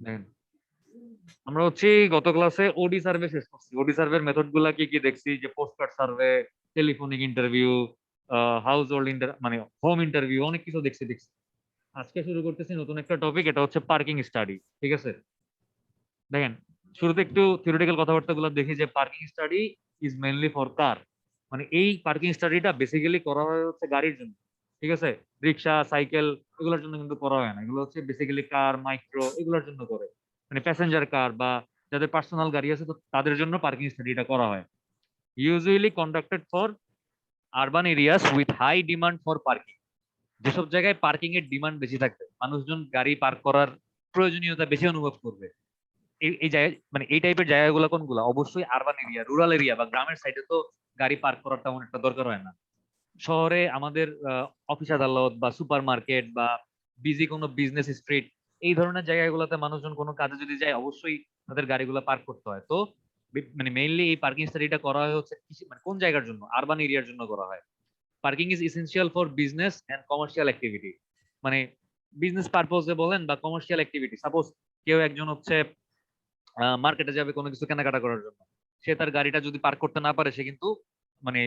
দেখেন, আমরা হচ্ছে গত ক্লাসে ওডি সার্ভে শেষ করছি। ওডি সার্ভের মেথড গুলা কি কি দেখছি, যে postcard survey, telephonic interview, house hold মানে হোম ইন্টারভিউ, অনেক কিছু দেখছি। আজকে শুরু করতেছি নতুন একটা টপিক, এটা হচ্ছে পার্কিং স্টাডি। ঠিক আছে, দেখেন, শুরুতে একটু থিওরিটিক্যাল কথাবার্তা গুলো দেখি। যে parking study is mainly for car, মানে এই পার্কিং স্টাডিটা বেসিক্যালি করা হয় হচ্ছে গাড়ির জন্য। ঠিক আছে, রিক্সা, সাইকেল এগুলোর জন্য কিন্তু করা হয় না। এগুলো হচ্ছে বেসিক্যালি কার, মাইক্রো এগুলোর জন্য করে, মানে প্যাসেঞ্জার কার বা যাদের পার্সোনাল গাড়ি আছে তো তাদের জন্য পার্কিং স্টাডিটা করা হয়। Usually conducted for urban areas with high demand for parking. যেসব জায়গায় পার্কিং এর ডিমান্ড বেশি থাকবে, মানুষজন গাড়ি পার্ক করার প্রয়োজনীয়তা বেশি অনুভব করবে, এই এই জায়গা মানে এই টাইপের জায়গাগুলো কোনগুলো? অবশ্যই আরবান এরিয়া, রুরাল এরিয়া বা গ্রামের সাইডে তো গাড়ি পার্ক করার তেমন একটা দরকার হয় না। শহরে আমাদের অফিস আদালত বা সুপার মার্কেট বা বিজি কোনো বিজনেস স্ট্রিট, এই ধরনের জায়গাগুলোতে মানুষজন কোনো কাজে যদি যায় অবশ্যই তাদের গাড়িগুলো পার্ক করতে হয়। তো মানে মেইনলি এই পার্কিং স্টাডিটা করা হয় হচ্ছে মানে কোন জায়গার জন্য? আরবান এরিয়ার জন্য করা হয়। Parking is essential for business and commercial activity, মানে বিজনেস পারপোজে বলেন বা কমার্শিয়াল অ্যাক্টিভিটি। সাপোজ কেউ একজন হচ্ছে মার্কেটে যাবে কোনো কিছু কেনাকাটা করার জন্য, সে তার গাড়িটা যদি পার্ক করতে না পারে, সে কিন্তু মানে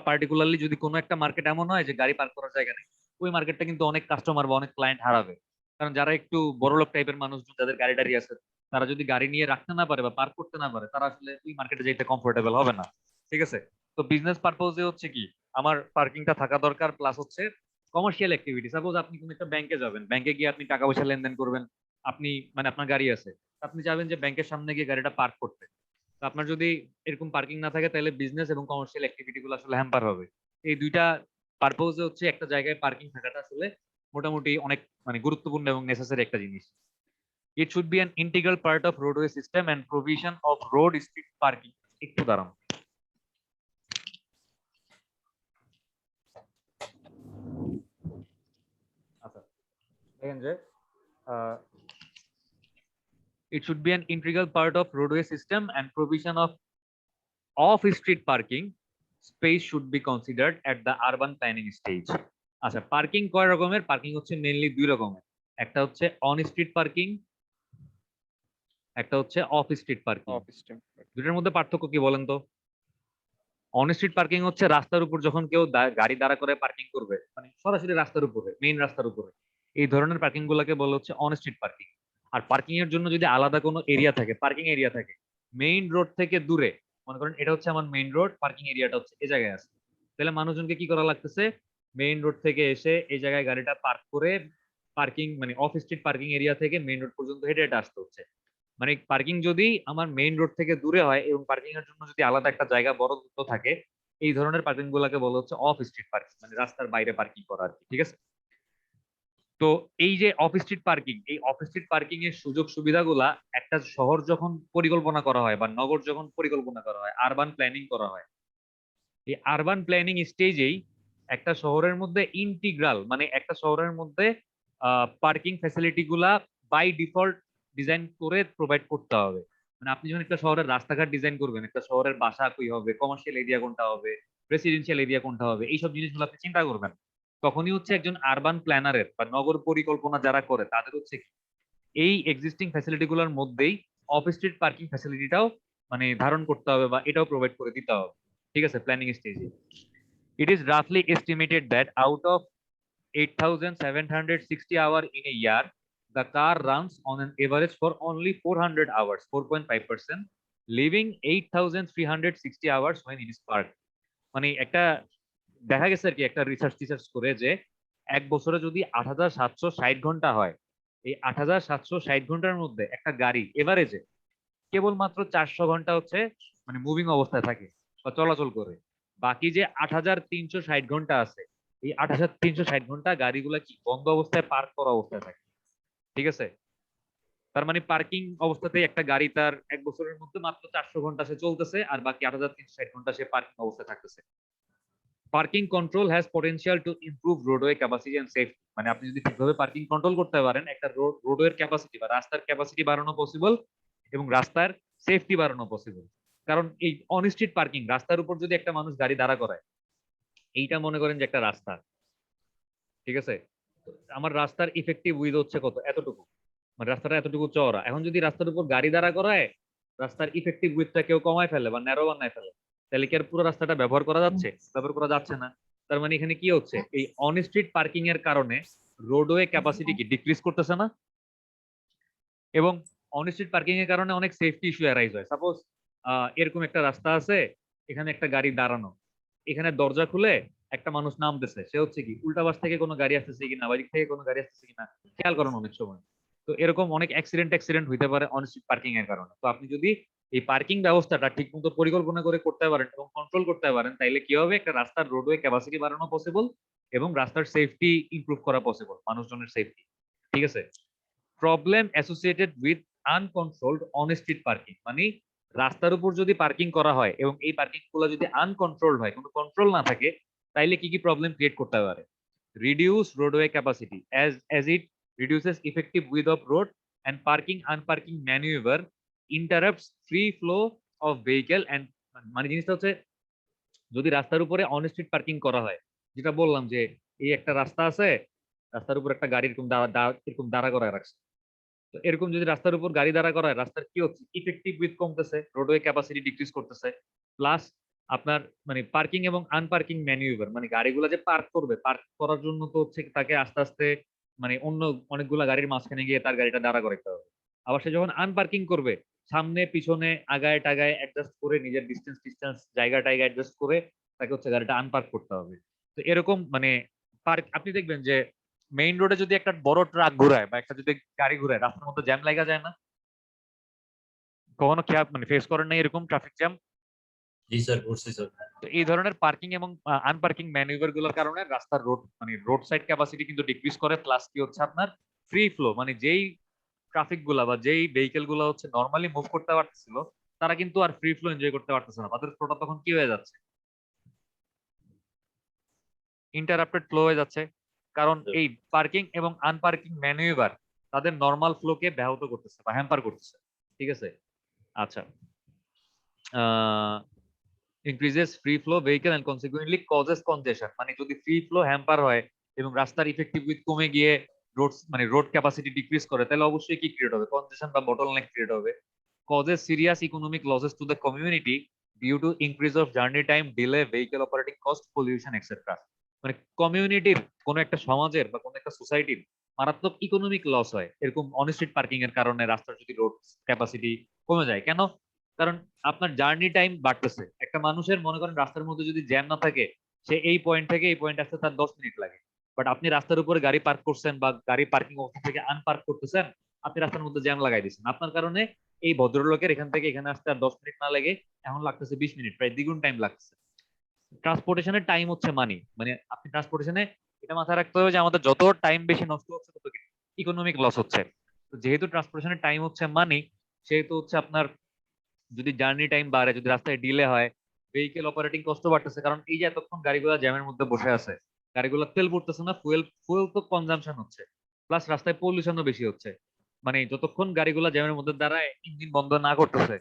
পার্টিকুলারলি যদি কোনো একটা মার্কেট এমন হয় যে গাড়ি পার্ক করার জায়গা নেই, ওই মার্কেটটা কিন্তু অনেক কাস্টমার বা অনেক ক্লায়েন্ট হারাবে। কারণ যারা একটু বড় লোক টাইপের মানুষজন, যাদের গাড়ি টাড়ি আছে, তারা যদি গাড়ি নিয়ে রাখতে না পারে বা পার্ক করতে না পারে, তারা আসলে ওই মার্কেটে যেতে কমফোর্টেবল হবে না। ঠিক আছে, তো বিজনেস পারপোজে হচ্ছে কি আমার পার্কিংটা থাকা দরকার, প্লাস হচ্ছে কমার্শিয়াল অ্যাক্টিভিটি। সাপোজ আপনি কোনো একটা ব্যাংকে যাবেন, ব্যাংকে গিয়ে আপনি টাকা পয়সা লেনদেন করবেন, আপনি মানে আপনার গাড়ি আছে, আপনি চাবেন যে ব্যাংকের সামনে গিয়ে গাড়িটা পার্ক করতে। তো আপনার যদি এরকম পার্কিং না থাকে, তাহলে বিজনেস এবং কমার্শিয়াল অ্যাক্টিভিটি গুলো আসলে হ্যাম্পার হবে। এই দুইটা পারপোজে হচ্ছে একটা জায়গায় পার্কিং থাকাটা আসলে মোটামুটি অনেক মানে গুরুত্বপূর্ণ এবং নেসেসারি একটা জিনিস। It should be an integral part of roadway system and provision of road street parking. একটু দাঁড়ান। আচ্ছা, দেখেন যে it should be an integral part of roadway system and provision of off-street parking space should be considered at the urban planning stage. আচ্ছা, parking কয় রকমের? Parking হচ্ছে mainly দুই রকমের। একটা হচ্ছে অন স্ট্রিট পার্কিং, একটা হচ্ছে of street parking. Of stem. দুটোর মধ্যে পার্থক্য কি বলেন তো? অন স্ট্রিট পার্কিং হচ্ছে রাস্তার উপর যখন কেউ গাড়ি দাঁড়া করে পার্কিং করবে, মানে সরাসরি রাস্তার উপরে, মেইন রাস্তার উপরে, এই ধরনের পার্কিং গুলাকে বলা হচ্ছে অন স্ট্রিট পার্কিং। আর পার্কিং এর জন্য যদি আলাদা কোনো এরিয়া থাকে, পার্কিং এরিয়া থাকে মেইন রোড থেকে দূরে, মনে করেন এটা হচ্ছে আমার মেইন রোড, পার্কিং এরিয়াটা হচ্ছে এই জায়গায় আছে, তাহলে মানুষজনকে কি করা লাগতেছে? মেইন রোড থেকে এসে এই জায়গায় গাড়িটা পার্ক করে পার্কিং মানে অফ স্ট্রিট পার্কিং এরিয়া থেকে মেইন রোড পর্যন্ত হেঁটে হেঁটে আসতে হচ্ছে। মানে পার্কিং যদি আমার মেইন রোড থেকে দূরে হয় এবং পার্কিং এর জন্য যদি আলাদা একটা জায়গা বরাদ্দ থাকে, এই ধরনের পার্কিং গুলাকে বলা হচ্ছে অফ স্ট্রিট পার্কিং, মানে রাস্তার বাইরে পার্কিং করা আর কি। ঠিক আছে, তো এই যে অফ স্ট্রিট পার্কিং, এই অফ স্ট্রিট পার্কিং এর সুযোগ সুবিধাগুলা একটা শহর যখন পরিকল্পনা করা হয় বা নগর যখন পরিকল্পনা করা হয়, আরবান প্ল্যানিং করা হয়, এই আরবান প্ল্যানিং স্টেজেই একটা শহরের মধ্যে ইন্টিগ্রাল মানে একটা শহরের মধ্যে পার্কিং ফ্যাসিলিটি গুলা বাই ডিফল্ট ডিজাইন করে প্রোভাইড করতে হবে। মানে আপনি যখন একটা শহরের রাস্তাঘাট ডিজাইন করবেন, একটা শহরের বাসা কই হবে, কমার্শিয়াল এরিয়া কোনটা হবে, রেসিডেন্সিয়াল এরিয়া কোনটা হবে, এইসব জিনিসগুলো আপনি চিন্তা করবেন, তখনই হচ্ছে একজন আরবান প্ল্যানারের বা নগর পরিকল্পনা যারা করে তাদের হচ্ছে কি এই এক্সিস্টিং ফ্যাসিলিটি গুলোর মধ্যেই অফ স্ট্রিট পার্কিং ফ্যাসিলিটিটাও মানে ধারণ করতে হবে বা এটাও প্রোভাইড করে দিতে হবে। ঠিক আছে, প্ল্যানিং স্টেজে it is roughly estimated that out of 8,760 hours in a year, the car runs on an average for only 400 hours, 4.5%, leaving 8,360 hours when it is parked. মানে একটা দেখা গেছে আর কি, একটা রিসার্চ করে যে এক বছরে যদি 8,760 ঘন্টা হয়, এই 8,760 ঘন্টার মধ্যে একটা গাড়ি এভারেজে কেবলমাত্র 400 ঘন্টা হচ্ছে মানে মুভিং অবস্থায় থাকে বা চলাচল করে। বাকি যে 8,360 ঘন্টা আছে, এই 8,360 ঘন্টা গাড়িগুলা কি বন্ধ অবস্থায় পার্ক করা অবস্থায় থাকে। ঠিক আছে, তার মানে পার্কিং অবস্থাতেই একটা গাড়ি তার এক বছরের মধ্যে মাত্র 400 ঘন্টা সে চলতেছে, আর বাকি 8,360 ঘন্টা সে পার্কিং অবস্থায় থাকতেছে। Parking control has potential to improve roadway capacity and safety, মানে আপনি যদি ঠিকভাবে পার্কিং কন্ট্রোল করতে পারেন, একটা রোডওয়ের ক্যাপাসিটি বা রাস্তার ক্যাপাসিটি বাড়ানো পসিবল এবং রাস্তার সেফটি বাড়ানো পসিবল। কারণ এই অন স্ট্রিট পার্কিং, রাস্তার উপর যদি একটা মানুষ গাড়ি দাঁড়া করায়, এইটা মনে করেন যে একটা রাস্তা। ঠিক আছে, তো আমার রাস্তার ইফেক্টিভ উইথ হচ্ছে কত? এতটুকু। মানে রাস্তাটা এতটুকু চওড়া, এখন যদি রাস্তার উপর গাড়ি দাঁড়া করায়, রাস্তার ইফেক্টিভ উইথটা কেউ কমায় ফেলে বা ন্যারো বানায় ফেলে, তাহলে কি আর পুরো রাস্তাটা ব্যবহার করা যাচ্ছে? ব্যবহার করা যাচ্ছে না। তার মানে এখানে কি হচ্ছে, এই অন স্ট্রিট পার্কিং এর কারণে রোডওয়ে ক্যাপাসিটি কি ডিক্রিজ করতেছে না? এবং অন স্ট্রিট পার্কিং এর কারণে অনেক সেফটি ইস্যু অ্যারাইজ হয়। সাপোজ এরকম একটা রাস্তা আছে, এখানে একটা গাড়ি দাঁড়ানো, এখানে দরজা খুলে একটা মানুষ নামতেছে, সে হচ্ছে কি উল্টা পাশ থেকে কোনো গাড়ি আসতেছে কিনা, বাড়ি থেকে কোনো গাড়ি আসতেছে কিনা খেয়াল করেন অনেক সময়। তো এরকম অনেক অ্যাক্সিডেন্ট হইতে পারে অন স্ট্রিট পার্কিং এর কারণে। তো আপনি যদি এই পার্কিং ব্যবস্থাটা ঠিক মতো পরিকল্পনা করে করতে পারেন এবং কন্ট্রোল করতে পারেন, তাইলে কি হবে, একটা রাস্তার রোডওয়ে ক্যাপাসিটি বাড়ানো পসিবল এবং রাস্তার সেফটি ইমপ্রুভ করা পসিবল, মানুষজনের সেফটি। ঠিক আছে। Problem associated with uncontrolled on street parking, মানে রাস্তার উপর যদি পার্কিং করা হয় এবং এই পার্কিং গুলো যদি আনকন্ট্রোলড হয়, কোনো কন্ট্রোল না থাকে, তাইলে কি কি প্রবলেম ক্রিয়েট করতে পারে? Reduce roadway capacity as it reduces effective width of road and parking unparking maneuver interrupts free flow of vehicle and, মানে জিনিসটা হচ্ছে, যদি রাস্তার উপরে অন স্ট্রিট পার্কিং করা হয়, যেটা বললাম যে এই একটা রাস্তা আছে, রাস্তার উপর একটা গাড়ি এরকম দাঁড়া করায় রাখছে। তো এরকম যদি রাস্তার উপর গাড়ি দাঁড়া করায়, রাস্তার কি হচ্ছে, ইফেক্টিভ উইথ কমতেছে, রোডওয়ে ক্যাপাসিটি ডিক্রিজ করতেছে। প্লাস আপনার মানে পার্কিং এবং আনপার্কিং ম্যানিউভার, মানে গাড়িগুলো যে পার্ক করবে, পার্ক করার জন্য তো হচ্ছে তাকে আস্তে আস্তে মানে অন্য অনেকগুলা গাড়ির মাঝখানে গিয়ে তার গাড়িটা দাঁড়া করাইতে হবে। আবার সে যখন আনপার্কিং করবে, সামনে পিছনে আগায় টাগায় অ্যাডজাস্ট করে, নিজের ডিস্টেন্স ডিস্টেন্স জায়গা টাইগা অ্যাডজাস্ট করে তাকে হচ্ছে গাড়িটা আনপার্ক করতে হবে। তো এরকম মানে পার্ক আপনি দেখবেন যে মেইন রোডে যদি একটা বড় ট্রাক ঘুরায় বা একটা যদি গাড়ি ঘুরায়, রাস্তার মধ্যে জ্যাম লাগা যায় না? কখনো খেয়াল মানে ফেস করেন না এরকম ট্রাফিক জ্যাম? জি স্যার, করছি স্যার। তো এই ধরনের পার্কিং এবং আনপার্কিং ম্যানুভার গুলোর কারণে রাস্তার রোড মানে রোড সাইড ক্যাপাসিটি কিন্তু ডিক্রিজ করে। প্লাস কি হচ্ছে, আপনার ফ্রি ফ্লো, মানে যেই ট্রাফিক গুলা বা যেই ভেহিকেল গুলা হচ্ছে নর্মালি মুভ করতে পারতেছিল, তারা কিন্তু আর ফ্রি ফ্লো এনজয় করতে পারতেছে না, তাদের ফ্লোটা তখন কি হয়ে যাচ্ছে, ইন্টারাপ্টেড ফ্লো হয়ে যাচ্ছে। কারণ এই পার্কিং এবং আনপার্কিং ম্যানুভার তাদের নর্মাল ফ্লোকে ব্যাহত করতেছে বা হ্যাম্পার করতেছে। ঠিক আছে। আচ্ছা, increases free flow vehicle and consequently causes congestion, মানে যদি ফ্রি ফ্লো হ্যাম্পার হয় এবং রাস্তার ইফেক্টিভ উইথ কমে গিয়ে রোড মানে রোড ক্যাপাসিটি ডিক্রিজ করে, তাহলে অবশ্যই কি ক্রিয়েট হবে, কনজেশন বা বটলনেক ক্রিয়েট হবে। causes serious economic losses to the community due to increase of journey time, delay, vehicle operating cost, pollution, etc. মানে কমিউনিটির, কোন একটা সমাজের বা কোন একটা সোসাইটির মারাত্মক ইকোনমিক লস হয় এরকম অনস্ট্রিট পার্কিং এর কারণে, রাস্তার যদি রোড ক্যাপাসিটি কমে যায়। কেন? কারণ আপনার জার্নি টাইম বাড়তেছে। একটা মানুষের মনে করেন রাস্তার মধ্যে যদি জ্যাম না থাকে, সে এই পয়েন্ট থেকে এই পয়েন্ট আসতে তার 10 মিনিট লাগে। বাট আপনি রাস্তার উপরে গাড়ি পার্ক করছেন বা গাড়ি পার্কিং অবস্থা থেকে আনপার্ক করতেছেন, আপনি রাস্তার মধ্যে জ্যাম লাগাই দিচ্ছেন, আপনার কারণে এই ভদ্রলোকের এখান থেকে এখানে আসতে আর 10 মিনিট না লাগে, এখন লাগতেছে 20 মিনিট, প্রায় দ্বিগুণ টাইম লাগছে। ট্রান্সপোর্টেশনের টাইম হচ্ছে মানি, মানে আপনি ট্রান্সপোর্টেশনে এটা মাথায় রাখতে হবে যে আমাদের যত টাইম বেশি নষ্ট হচ্ছে তত ইকোনমিক লস হচ্ছে। তো যেহেতু ট্রান্সপোর্টেশনের টাইম হচ্ছে মানি, সেহেতু হচ্ছে আপনার যদি জার্নি টাইম বাড়ে, যদি রাস্তায় ডিলে হয়, ভেহিকেল অপারেটিং কষ্ট বাড়তেছে। কারণ এই যে এতক্ষণ গাড়িগুলো জ্যামের মধ্যে বসে আছে, গাড়িগুলো তেল পড়তেছে না, ফুয়েল ফুয়েল তো কনজাম্পশন হচ্ছে, প্লাস রাস্তায় পলিউশনও বেশি হচ্ছে। মানে যতক্ষণ গাড়িগুলো জ্যামের মধ্যে দাঁড়ায়, ইঞ্জিন বন্ধ না করতেছে,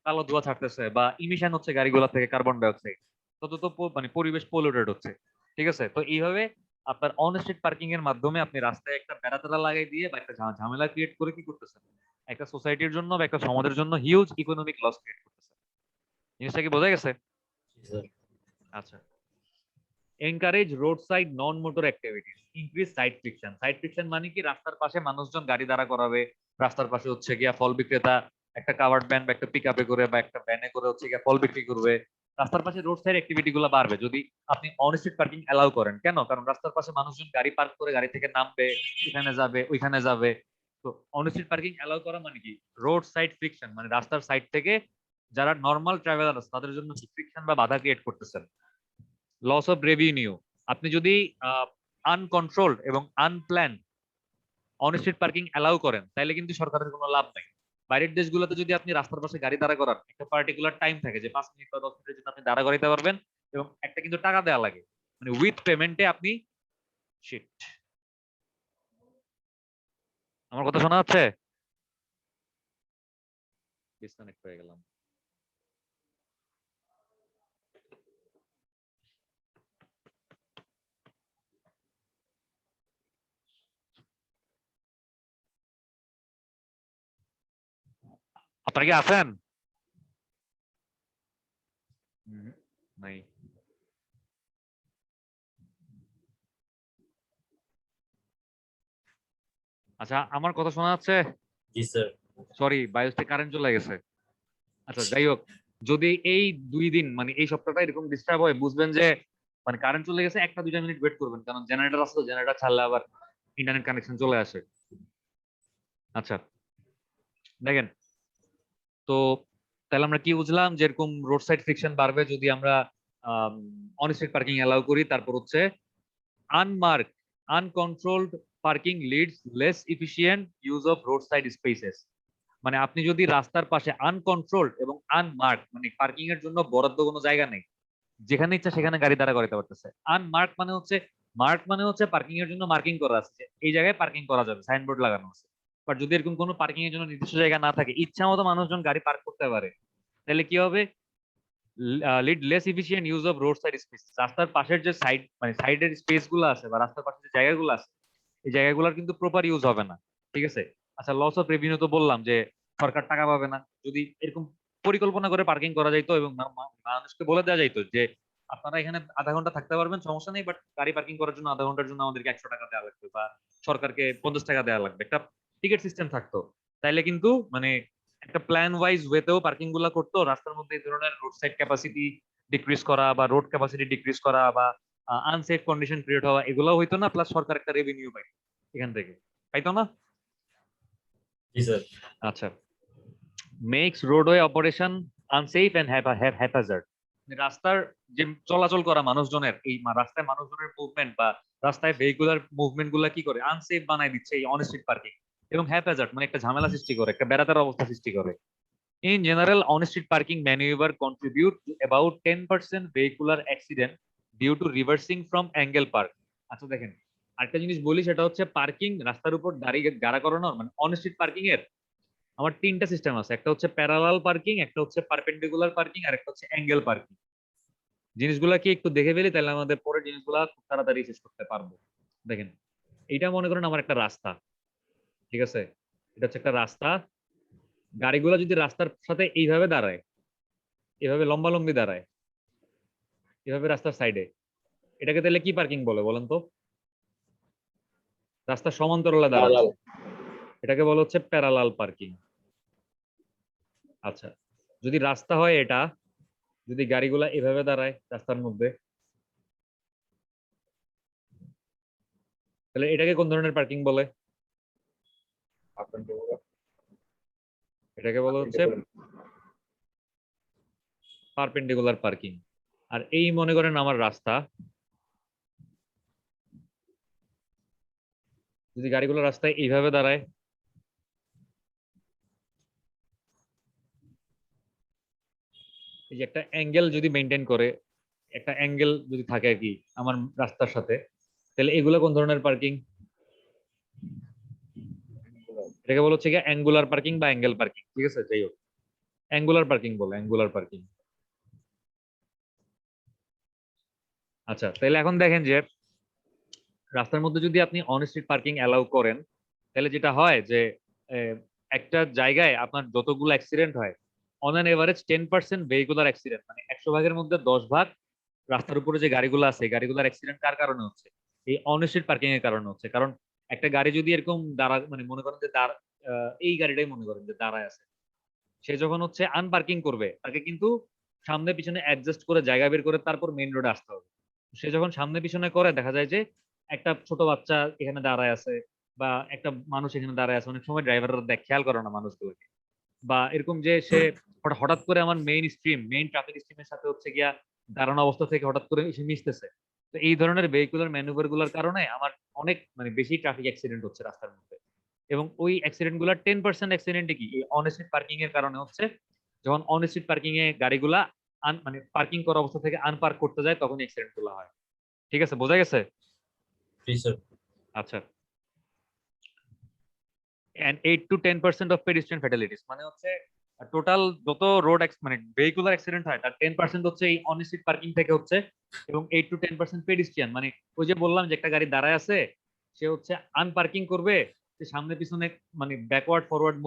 কালো ধোঁয়া ছাড়তেছে বা ইমিশন হচ্ছে গাড়িগুলো থেকে কার্বন ডাইঅক্সাইড, তত তো মানে পরিবেশ পলিউটেড হচ্ছে। ঠিক আছে। তো এইভাবে আপনার অন স্ট্রিট পার্কিং এর মাধ্যমে আপনি রাস্তায় একটা বেড়াতেরা লাগাই দিয়ে বা একটা ঝামেলা ক্রিয়েট করে কি করতেছেন, একটা সোসাইটির জন্য বা একটা সমাজের জন্য হিউজ ইকোনমিক লস ক্রিয়েট করতেছে। জিনিসটা কি বোঝা গেছে? জি স্যার। আচ্ছা। এনকারেজ রোড সাইড নন motor activities, increase side friction. Side friction মানে কি, রাস্তার পাশে মানুষজন গাড়ি দাঁড়া করাবে, রাস্তার পাশে হচ্ছে গিয়া ফল বিক্রেতা একটা কাভার্ড ভ্যান বা একটা পিকআপে করে বা একটা ভ্যানে করে হচ্ছে গিয়া ফল বিক্রি করবে। রাস্তার পাশে রোড সাইড অ্যাক্টিভিটি গুলো বাড়বে যদি আপনি অন স্ট্রিট পার্কিং অ্যালাউ করেন। কেন? কারণ রাস্তার পাশে মানুষজন গাড়ি পার্ক করে গাড়ি থেকে নামবে, এখানে যাবে ওইখানে যাবে। তো অন স্ট্রিট পার্কিং অ্যালাউ করা মানে কি, রোড সাইড ফ্রিকশন, মানে রাস্তার সাইড থেকে যারা নর্মাল ট্রাভেলার আছে তাদের জন্য ফ্রিকশন বা বাধা ক্রিয়েট করতেছেন। লস অফ রেভিনিউ, আপনি যদি আনকন্ট্রোলড এবং unplanned on street parking allow করেন, তাহলে কিন্তু সরকারের কোনো লাভ নাই। বাইরের দেশগুলোতে যদি আপনি রাস্তার পাশে গাড়ি দাঁড়া করান, একটা পার্টিকুলার টাইম থাকে যে 5 মিনিট বা 10 মিনিটের জন্য আপনি দাঁড়া করাইতে পারবেন, এবং একটা কিন্তু টাকা দেওয়া লাগে, মানে উইথ পেমেন্টে আপনি শিট। আমার কথা শোনা যাচ্ছে? ডিসকানেক্ট হয়ে গেলাম। আপনারা কি আছেন? নাই। আচ্ছা, আমার কথা শোনা যাচ্ছে? জি স্যার। সরি, বায়োসে কারেন্ট চলে গেছে। আচ্ছা, যাই হোক, যদি এই 2 দিন মানে এই সপ্তাহটা এরকম ডিস্টার্ব হয়, বুঝবেন যে মানে কারেন্ট চলে গেছে, 1-2 মিনিট ওয়েট করবেন, কারণ জেনারেটর আছে তো, জেনারেটর ছাড়লে আবার ইন্টারনেট কানেকশন চলে আসে। আচ্ছা, দেখেন, তো তাহলে আমরা কি বুঝলাম, যেরকম রোড সাইড ফ্রিকশন বাড়বে যদি আমরা অন স্ট্রিট পার্কিং অ্যালাউ করি। তারপর হচ্ছে unmarked, uncontrolled parking leads less efficient use of roadside spaces. মানে আপনি যদি রাস্তার পাশে আনকন্ট্রোলড এবং আনমার্ক, মানে পার্কিং এর জন্য বরাদ্দ কোনো জায়গা নেই, যেখানে ইচ্ছা সেখানে গাড়ি দাঁড়া করাতে পারতেছে। আনমার্ক মানে হচ্ছে, মার্ক মানে হচ্ছে পার্কিং এর জন্য মার্কিং করা আছে যে এই জায়গায় পার্কিং করা যাবে, সাইনবোর্ড লাগানো আছে। বাট যদি এরকম কোনো পার্কিং এর জন্য নির্দিষ্ট জায়গা না থাকে, ইচ্ছা মতো মানুষজন গাড়ি পার্ক করতে পারে, তাহলে কি হবে? Lead less efficient use of road side space. রাস্তার পাশের যে সাইড মানে সাইডের স্পেস গুলো আছে বা রাস্তার পাশের যে জায়গাগুলো আছে, এই জায়গাগুলোর কিন্তু প্রপার ইউজ হবে না। ঠিক আছে? আচ্ছা, লস অফ রেভিনিউ তো বললাম যে সরকার টাকা পাবে না। যদি এরকম পরিকল্পনা করে পার্কিং করা যাইতো এবং মানুষকে বলে দেওয়া যাইতো যে আপনারা এখানে আধা ঘন্টা থাকতে পারবেন, সমস্যা নেই, বাট গাড়ি পার্কিং করার জন্য আধা ঘন্টার জন্য আমাদেরকে 100 টাকা দেওয়া লাগবে বা সরকারকে 50 টাকা দেওয়া লাগবে, একটা টিকিট সিস্টেম থাকতো, তাইলে কিন্তু মানে একটা প্ল্যান ওয়াইজ ওয়েতেও পার্কিং গুলা করতো। রাস্তার মধ্যে এই ধরনের রোড সাইড ক্যাপাসিটি ডিক্রিজ করা বা রোড ক্যাপাসিটি ডিক্রিজ করা বা আনসেফ কন্ডিশন ক্রিয়েট হওয়া, এগুলো হইতো না। প্লাস সরকার একটা রেভিনিউ পাইতো এখান থেকে, পাইতো না? জি স্যার। আচ্ছা, makes roadway operation unsafe and hazard. রাস্তার যে চলাচল করা মানুষজনের, এই রাস্তায় মানুষজনের মুভমেন্ট বা রাস্তায় ভেহিকুলার মুভমেন্ট গুলা কি করে, আনসেফ বানাই দিচ্ছে এই অন স্ট্রিট পার্কিং। এবং হ্যাজার্ড মানে একটা ঝামেলা সৃষ্টি করে, একটা বেড়াতার অবস্থা সৃষ্টি করে। In general, on-street parking maneuver contribute to about 10% vehicular accident due to reversing from angle park. আচ্ছা, দেখেন, আরেকটা জিনিস বলি, সেটা হচ্ছে পার্কিং রাস্তার উপর দাঁড়িয়ে গাড়া করানোর মানে অন-স্ট্রিট পার্কিং এর আমার 3টা সিস্টেম আছে। একটা হচ্ছে প্যারালাল পার্কিং, একটা হচ্ছে পারপেন্ডিকুলার পার্কিং, আর একটা হচ্ছে অ্যাঙ্গেল পার্কিং। জিনিসগুলা কি একটু দেখে ফেলি, তাহলে আমাদের পরের জিনিসগুলা খুব তাড়াতাড়ি শেষ করতে পারবো। দেখেন, এইটা মনে করেন আমার একটা রাস্তা, ঠিক আছে? এটা হচ্ছে একটা রাস্তা। গাড়িগুলো যদি রাস্তার সাথে এইভাবে দাঁড়ায়, এভাবে লম্বালম্বি দাঁড়ায়, এভাবে রাস্তার সাইডে, এটাকে তাহলে কি পার্কিং বলে বলেন তো? রাস্তার সমান্তরালে দাঁড়াচ্ছে, এটাকে বলা হচ্ছে প্যারালাল পার্কিং। আচ্ছা, যদি রাস্তা হয় এটা, যদি গাড়িগুলা এভাবে দাঁড়ায় রাস্তার মধ্যে, তাহলে এটাকে কোন ধরনের পার্কিং বলে? এটাকে বলা হচ্ছে পারপেন্ডিকুলার পার্কিং। আর এই মনে করেন আমার রাস্তা, যদি গাড়িগুলো রাস্তায় এইভাবে দাঁড়ায়, এই যে একটা অ্যাঙ্গেল যদি মেনটেন করে, একটা অ্যাঙ্গেল যদি থাকে আর কি আমার রাস্তার সাথে, তাহলে এগুলো কোন ধরনের পার্কিং? এটাকে বলা হচ্ছে কি অ্যাঙ্গুলার পার্কিং বা অ্যাঙ্গেল পার্কিং। ঠিক আছে, যাই হোক, অ্যাঙ্গুলার পার্কিং বলে, অ্যাঙ্গুলার পার্কিং। আচ্ছা, তাহলে এখন দেখেন যে রাস্তার মধ্যে যদি আপনি অন স্ট্রিট পার্কিং অ্যালাউ করেন, তাহলে যেটা হয় যে একটা জায়গায় আপনার যতগুলো অ্যাক্সিডেন্ট হয়, on an average 10% vehicular accident, মানে 100 ভাগের মধ্যে 10 ভাগ রাস্তার উপরে যে গাড়িগুলো আছে, গাড়িগুলোর অ্যাক্সিডেন্ট কার কারণে হচ্ছে? এই অন স্ট্রিট পার্কিং এর কারণে হচ্ছে। কারণ একটা গাড়ি যদি এরকম দাঁড়া মানে মনে করেন যে এই গাড়িটাই মনে করেন যে দাঁড়ায় আছে, সে যখন হচ্ছে আনপার্কিং করবে, তাকে কিন্তু সামনে পিছনে অ্যাডজাস্ট করে জায়গা বের করে তারপর মেইন রোডে আসতে হবে। সে যখন সামনে পিছনে করে, দেখা যায় যে একটা ছোট বাচ্চা এখানে দাঁড়ায় আছে বা একটা মানুষ এখানে দাঁড়ায় আছে, অনেক সময় ড্রাইভাররা খেয়াল করে না মানুষগুলোকে, বা এরকম যে সে হঠাৎ করে আমার মেইন ট্রাফিক স্ট্রিমের সাথে হচ্ছে গিয়া দাঁড়ানো অবস্থা থেকে হঠাৎ করে এসে মিশতেছে। তো এই ধরনের ভেহিকুলার ম্যানুভার গুলোর কারণে আমার অনেক মানে বেশি ট্রাফিক অ্যাক্সিডেন্ট হচ্ছে রাস্তার মধ্যে। এবং ওই অ্যাক্সিডেন্ট গুলার 10% অ্যাক্সিডেন্ট কি এই অন স্ট্রিট পার্কিং এর কারণে হচ্ছে। যখন অন স্ট্রিট পার্কিং এ গাড়িগুলা মানে পার্কিং করা অবস্থা থেকে আনপার্ক করতে যায়, তখন অ্যাক্সিডেন্ট গুলো হয়। ঠিক আছে, বোঝা গেছে? জি স্যার। আচ্ছা, and 8 to 10% of pedestrian fatalities, মানে হচ্ছে টোটাল যত রোড মানে ভেহিকুলার অ্যাক্সিডেন্ট হয় তার 10% হচ্ছে এই অন স্ট্রিট পার্কিং থেকে হচ্ছে। এবং 8 to 10% পেডিস্ট্রিয়ান, মানে ওই যে বললাম যে একটা গাড়ি দাঁড়ায় আছে, সে হচ্ছে আনপার্কিং করবে, সে সামনে পিছনে মানে ব্যাকওয়ার্ড ফরওয়ার্ড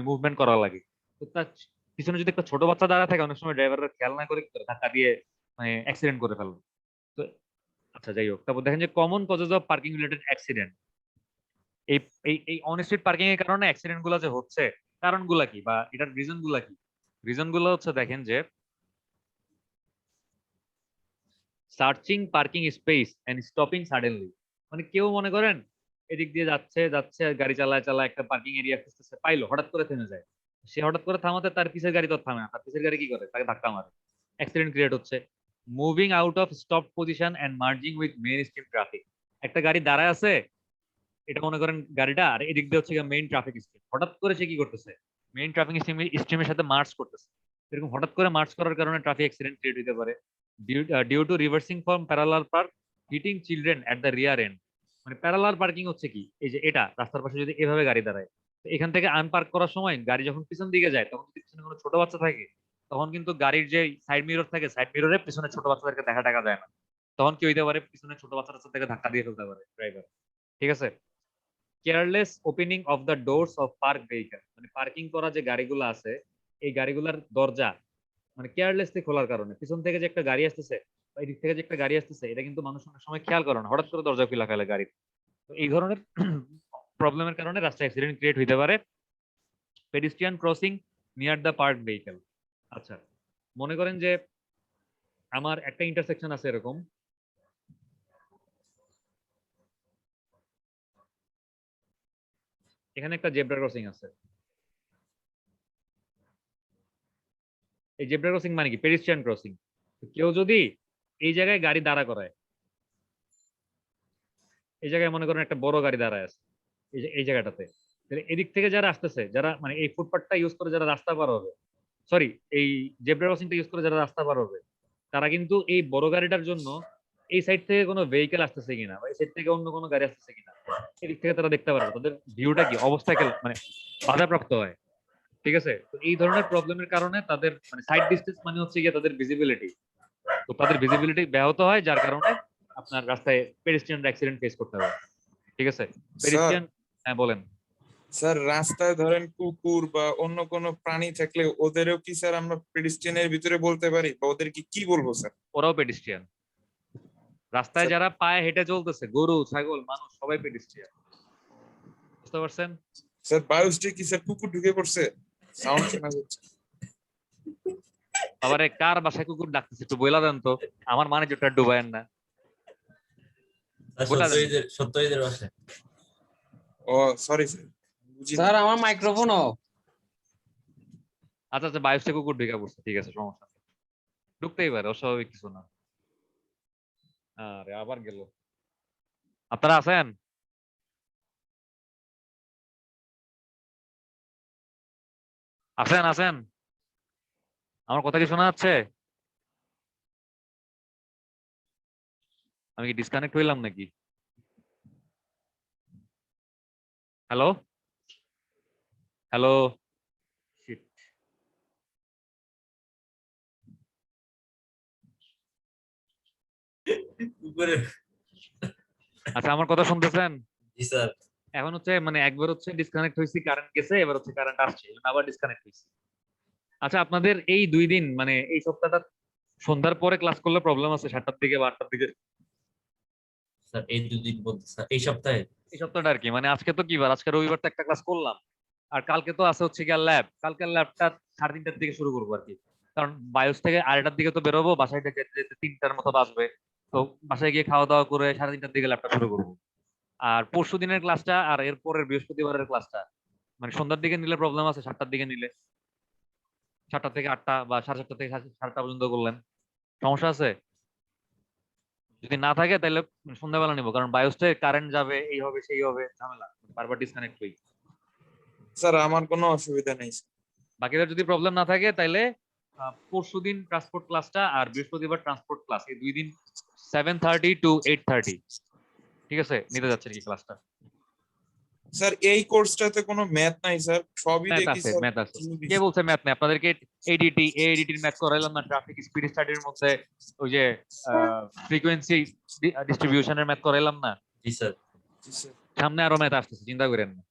মুভমেন্ট করা লাগে। তো তার পিছনে যদি একটা ছোট বাচ্চা দাঁড়া থাকে, অনেক সময় ড্রাইভাররা খেয়াল না করে কি করে ধাক্কা দিয়ে মানে অ্যাক্সিডেন্ট করে ফেলবে। তো আচ্ছা যাই হোক, তারপর দেখেন যে common causes of parking related accident. এই এই অন স্ট্রিট পার্কিং এর কারণে অ্যাক্সিডেন্ট গুলো যে হচ্ছে, কারণগুলা কি বা এটার রিজন গুলা কি? রিজন গুলো হচ্ছে দেখেন যে searching parking space and stopping suddenly. মানে কেউ মনে করেন এদিক দিয়ে যাচ্ছে যাচ্ছে আর গাড়ি চালায় চালায় একটা পার্কিং এরিয়া খুঁজতেছে, পাইলো, হঠাৎ করে থেমে যায়। সে হঠাৎ করে থামাতে তার পিছের গাড়ি তো আর থামে না, তার পিছের গাড়ি কি করে, তাকে ধাক্কা মারে, অ্যাক্সিডেন্ট ক্রিয়েট হচ্ছে। Moving out of stop position and merging with main stream traffic. একটা গাড়ি দাঁড়ায় আছে, এটা মনে করেন গাড়িটা, আর এদিক দিয়ে হচ্ছে মেইন ট্রাফিক স্ট্রিম, হঠাৎ করে সে কি করতেছে, মেইন ট্রাফিক স্ট্রিমের সাথে মার্চ করতেছে। এরকম হঠাৎ করে মার্চ করার কারণে ট্রাফিক অ্যাক্সিডেন্ট ক্রিয়েট হতে পারে। Due to reversing from parallel park, hitting children at the rear end. মানে প্যারালাল পার্কিং হচ্ছে কি, এই যে এটা রাস্তার পাশে যদি এভাবে গাড়ি দাঁড়ায়, তো এখান থেকে আনপার্ক করার সময় গাড়ি যখন পিছন দিকে যায়, তখন যদি পিছনে কোনো ছোট বাচ্চা থাকে, তখন কিন্তু গাড়ির যে সাইড মিরর থাকে, সাইড মিররে পিছনে ছোট বাচ্চাদেরকে দেখা যায় না, তখন কি হইতে পারে, পিছনে ছোট বাচ্চা থেকে ধাক্কা দিয়ে ফেলতে পারে ড্রাইভার। ঠিক আছে। Careless opening of the doors of park vehicle. মানে পার্কিং করা যে গাড়িগুলো আছে, এই গাড়িগুলোর দরজা মানে কেয়ারলেসলি খোলার কারণে পিছন থেকে যে একটা গাড়ি আসতেছে বা এদিক থেকে যে একটা গাড়ি আসতেছে, এটা কিন্তু মানুষ অনেক সময় খেয়াল করে না, হঠাৎ করে দরজা খুলে ফেলে গাড়ির। তো এই ধরনের প্রবলেমের কারণে রাস্তায় অ্যাক্সিডেন্ট ক্রিয়েট হইতে পারে। Pedestrian crossing near the park vehicle. আচ্ছা, মনে করেন যে আমার একটা ইন্টারসেকশন আছে এরকম, এখানে একটা জেব্রা ক্রসিং আছে। এই জেব্রা ক্রসিং মানে কি, পেডিস্ট্রিয়ান ক্রসিং। কেউ যদি এই জায়গায় গাড়ি দাঁড়া করায়, এই জায়গায় মনে করেন একটা বড় গাড়ি দাঁড়ায় আছে এই জায়গাটাতে, তাহলে এদিক থেকে যারা আসতেছে, যারা মানে এই ফুটপাথটা ইউজ করে যারা রাস্তা পার হবে, সরি এই জেব্রা ক্রসিংটা ইউজ করে যারা রাস্তা পার হবে, তারা কিন্তু এই বড় গাড়িটার জন্য এই সাইড থেকে কোনো ভেহিকেল আসতেছে কিনা বা এই সাইড থেকে অন্য কোনো গাড়ি আসতেছে কিনা, এদিক থেকে তারা দেখতে পারবে, তাদের ভিউটা কি অবস্থা মানে বাধাপ্রাপ্ত হয়। ঠিক আছে। তো এই ধরনের প্রবলেমের কারণে তাদের মানে সাইড ডিস্টেন্স মানে হচ্ছে গিয়ে তাদের ভিজিবিলিটি, তো তাদের ভিজিবিলিটি ব্যাহত হয়, যার কারণে আপনার রাস্তায় পেডেস্ট্রিয়ান অ্যাক্সিডেন্ট ফেস করতে হবে। ঠিক আছে। স্যার পেডেস্ট্রিয়ান, হ্যাঁ বলেন। স্যার রাস্তায় ধরেন কুকুর বা অন্য কোনো প্রাণী থাকলে ওদেরও কি স্যার আমরা পেডিস্ট্রিয়ানের ভিতরে বলতে পারি, বা ওদেরকে কি বলবো স্যার? ওরাও পেডেস্ট্রিয়ান। রাস্তায় স্যার যারা পায়ে হেঁটে চলতেছে, গরু ছাগল মানুষ সবাই পেডেস্ট্রিয়ান। বুঝতে পারছেন? স্যার বায়োস্টে কি স্যার কুকুর ঢুকে পড়ছে? সাউন্ড শোনা যাচ্ছে। আবার কার বাসায় কুকুর ডাকতেছে একটু বইলা দেন তো, আমার মানে যেটা ডুবায়েন না। বইলা দেন। সত্যজিতের বাসায়। ও সরি স্যার, বুঝি স্যার আমার মাইক্রোফোন অফ। আচ্ছা আচ্ছা, বায়োসে কুকুর ঢুকে পড়ছে, ঠিক আছে, সমস্যা নেই, ঢুকতেই পারে, অস্বাভাবিক কিছু না। আরে আবার গেল। আপনারা আছেন? আছেন আছেন? আমার কথা কি শোনা যাচ্ছে? আমি কি ডিসকানেক্ট হইলাম নাকি? Hello hello. উপরে। আচ্ছা, আমার কথা শুনতেছেন? জি স্যার। এখন হচ্ছে মানে একবার হচ্ছে ডিসকানেক্ট হয়েছি, কারেন্ট গেছে, এবার হচ্ছে কারেন্ট আসছে, আবার ডিসকানেক্ট হয়েছি। আচ্ছা, আপনাদের এই 2 দিন মানে এই সপ্তাহটা সন্ধ্যার পরে ক্লাস করলে প্রবলেম আছে 7টার দিকে বা 8টার দিকে? স্যার এই দুদিন বলতে স্যার এই সপ্তাহে। এই সপ্তাহটা আর কি, মানে আজকে তো কি বার, আজকে রবিবার, তো একটা ক্লাস করলাম, আর কালকে তো আছে হচ্ছে গিয়ে ল্যাব, কালকের ল্যাবটা 3:30টার দিকে শুরু করবো আর কি। কারণ বায়োস থেকে 2:30টার দিকে তো বেরোবো, বাসায় থেকে যেতে 3টার মতো বাজবে। তো বাসায় গিয়ে খাওয়া দাওয়া করে 3:30টার দিকে ল্যাবটা শুরু করবো। আর পরশু দিনের ক্লাসটা আর এর পরের বৃহস্পতিবারের ক্লাসটা মানে সন্ধ্যার দিকে নিলে প্রবলেম আছে, 7টার দিকে নিলে 7টা থেকে 8টা বা 7:30 থেকে 8টা পর্যন্ত করলেন, সমস্যা আছে? যদি না থাকে তাহলে সন্ধ্যাবেলা নিবো, কারণ বায়োসে কারেন্ট যাবে, এই হবে সেই হবে, ঝামেলা, বারবার ডিসকানেক্ট হই। স্যার আমার কোনো অসুবিধা নেই স্যার। বাকিদের যদি প্রবলেম না থাকে তাহলে পরশুদিন ট্রান্সপোর্ট ক্লাসটা আর বৃহস্পতিবার ট্রান্সপোর্ট ক্লাস, এই 2 দিন 7:30 to 8:30, ঠিক আছে, নিতে যাচ্ছে কি ক্লাসটা? স্যার এই কোর্সটাতে কোনো ম্যাথ নাই স্যার, সবই ম্যাথ দেখি আছে, স্যার ম্যাথ আছে। কে বলছে ম্যাথ নেই? আপনাদেরকে এডিটির ম্যাথ করাইলাম না? ট্রাফিক স্পিড স্টাডির মধ্যে ওই যে ফ্রিকোয়েন্সি ডিস্ট্রিবিউশনের ম্যাথ করাইলাম না? জি স্যার। জি স্যার। সামনে আরো ম্যাথ আসতেছে, চিন্তা করেন না।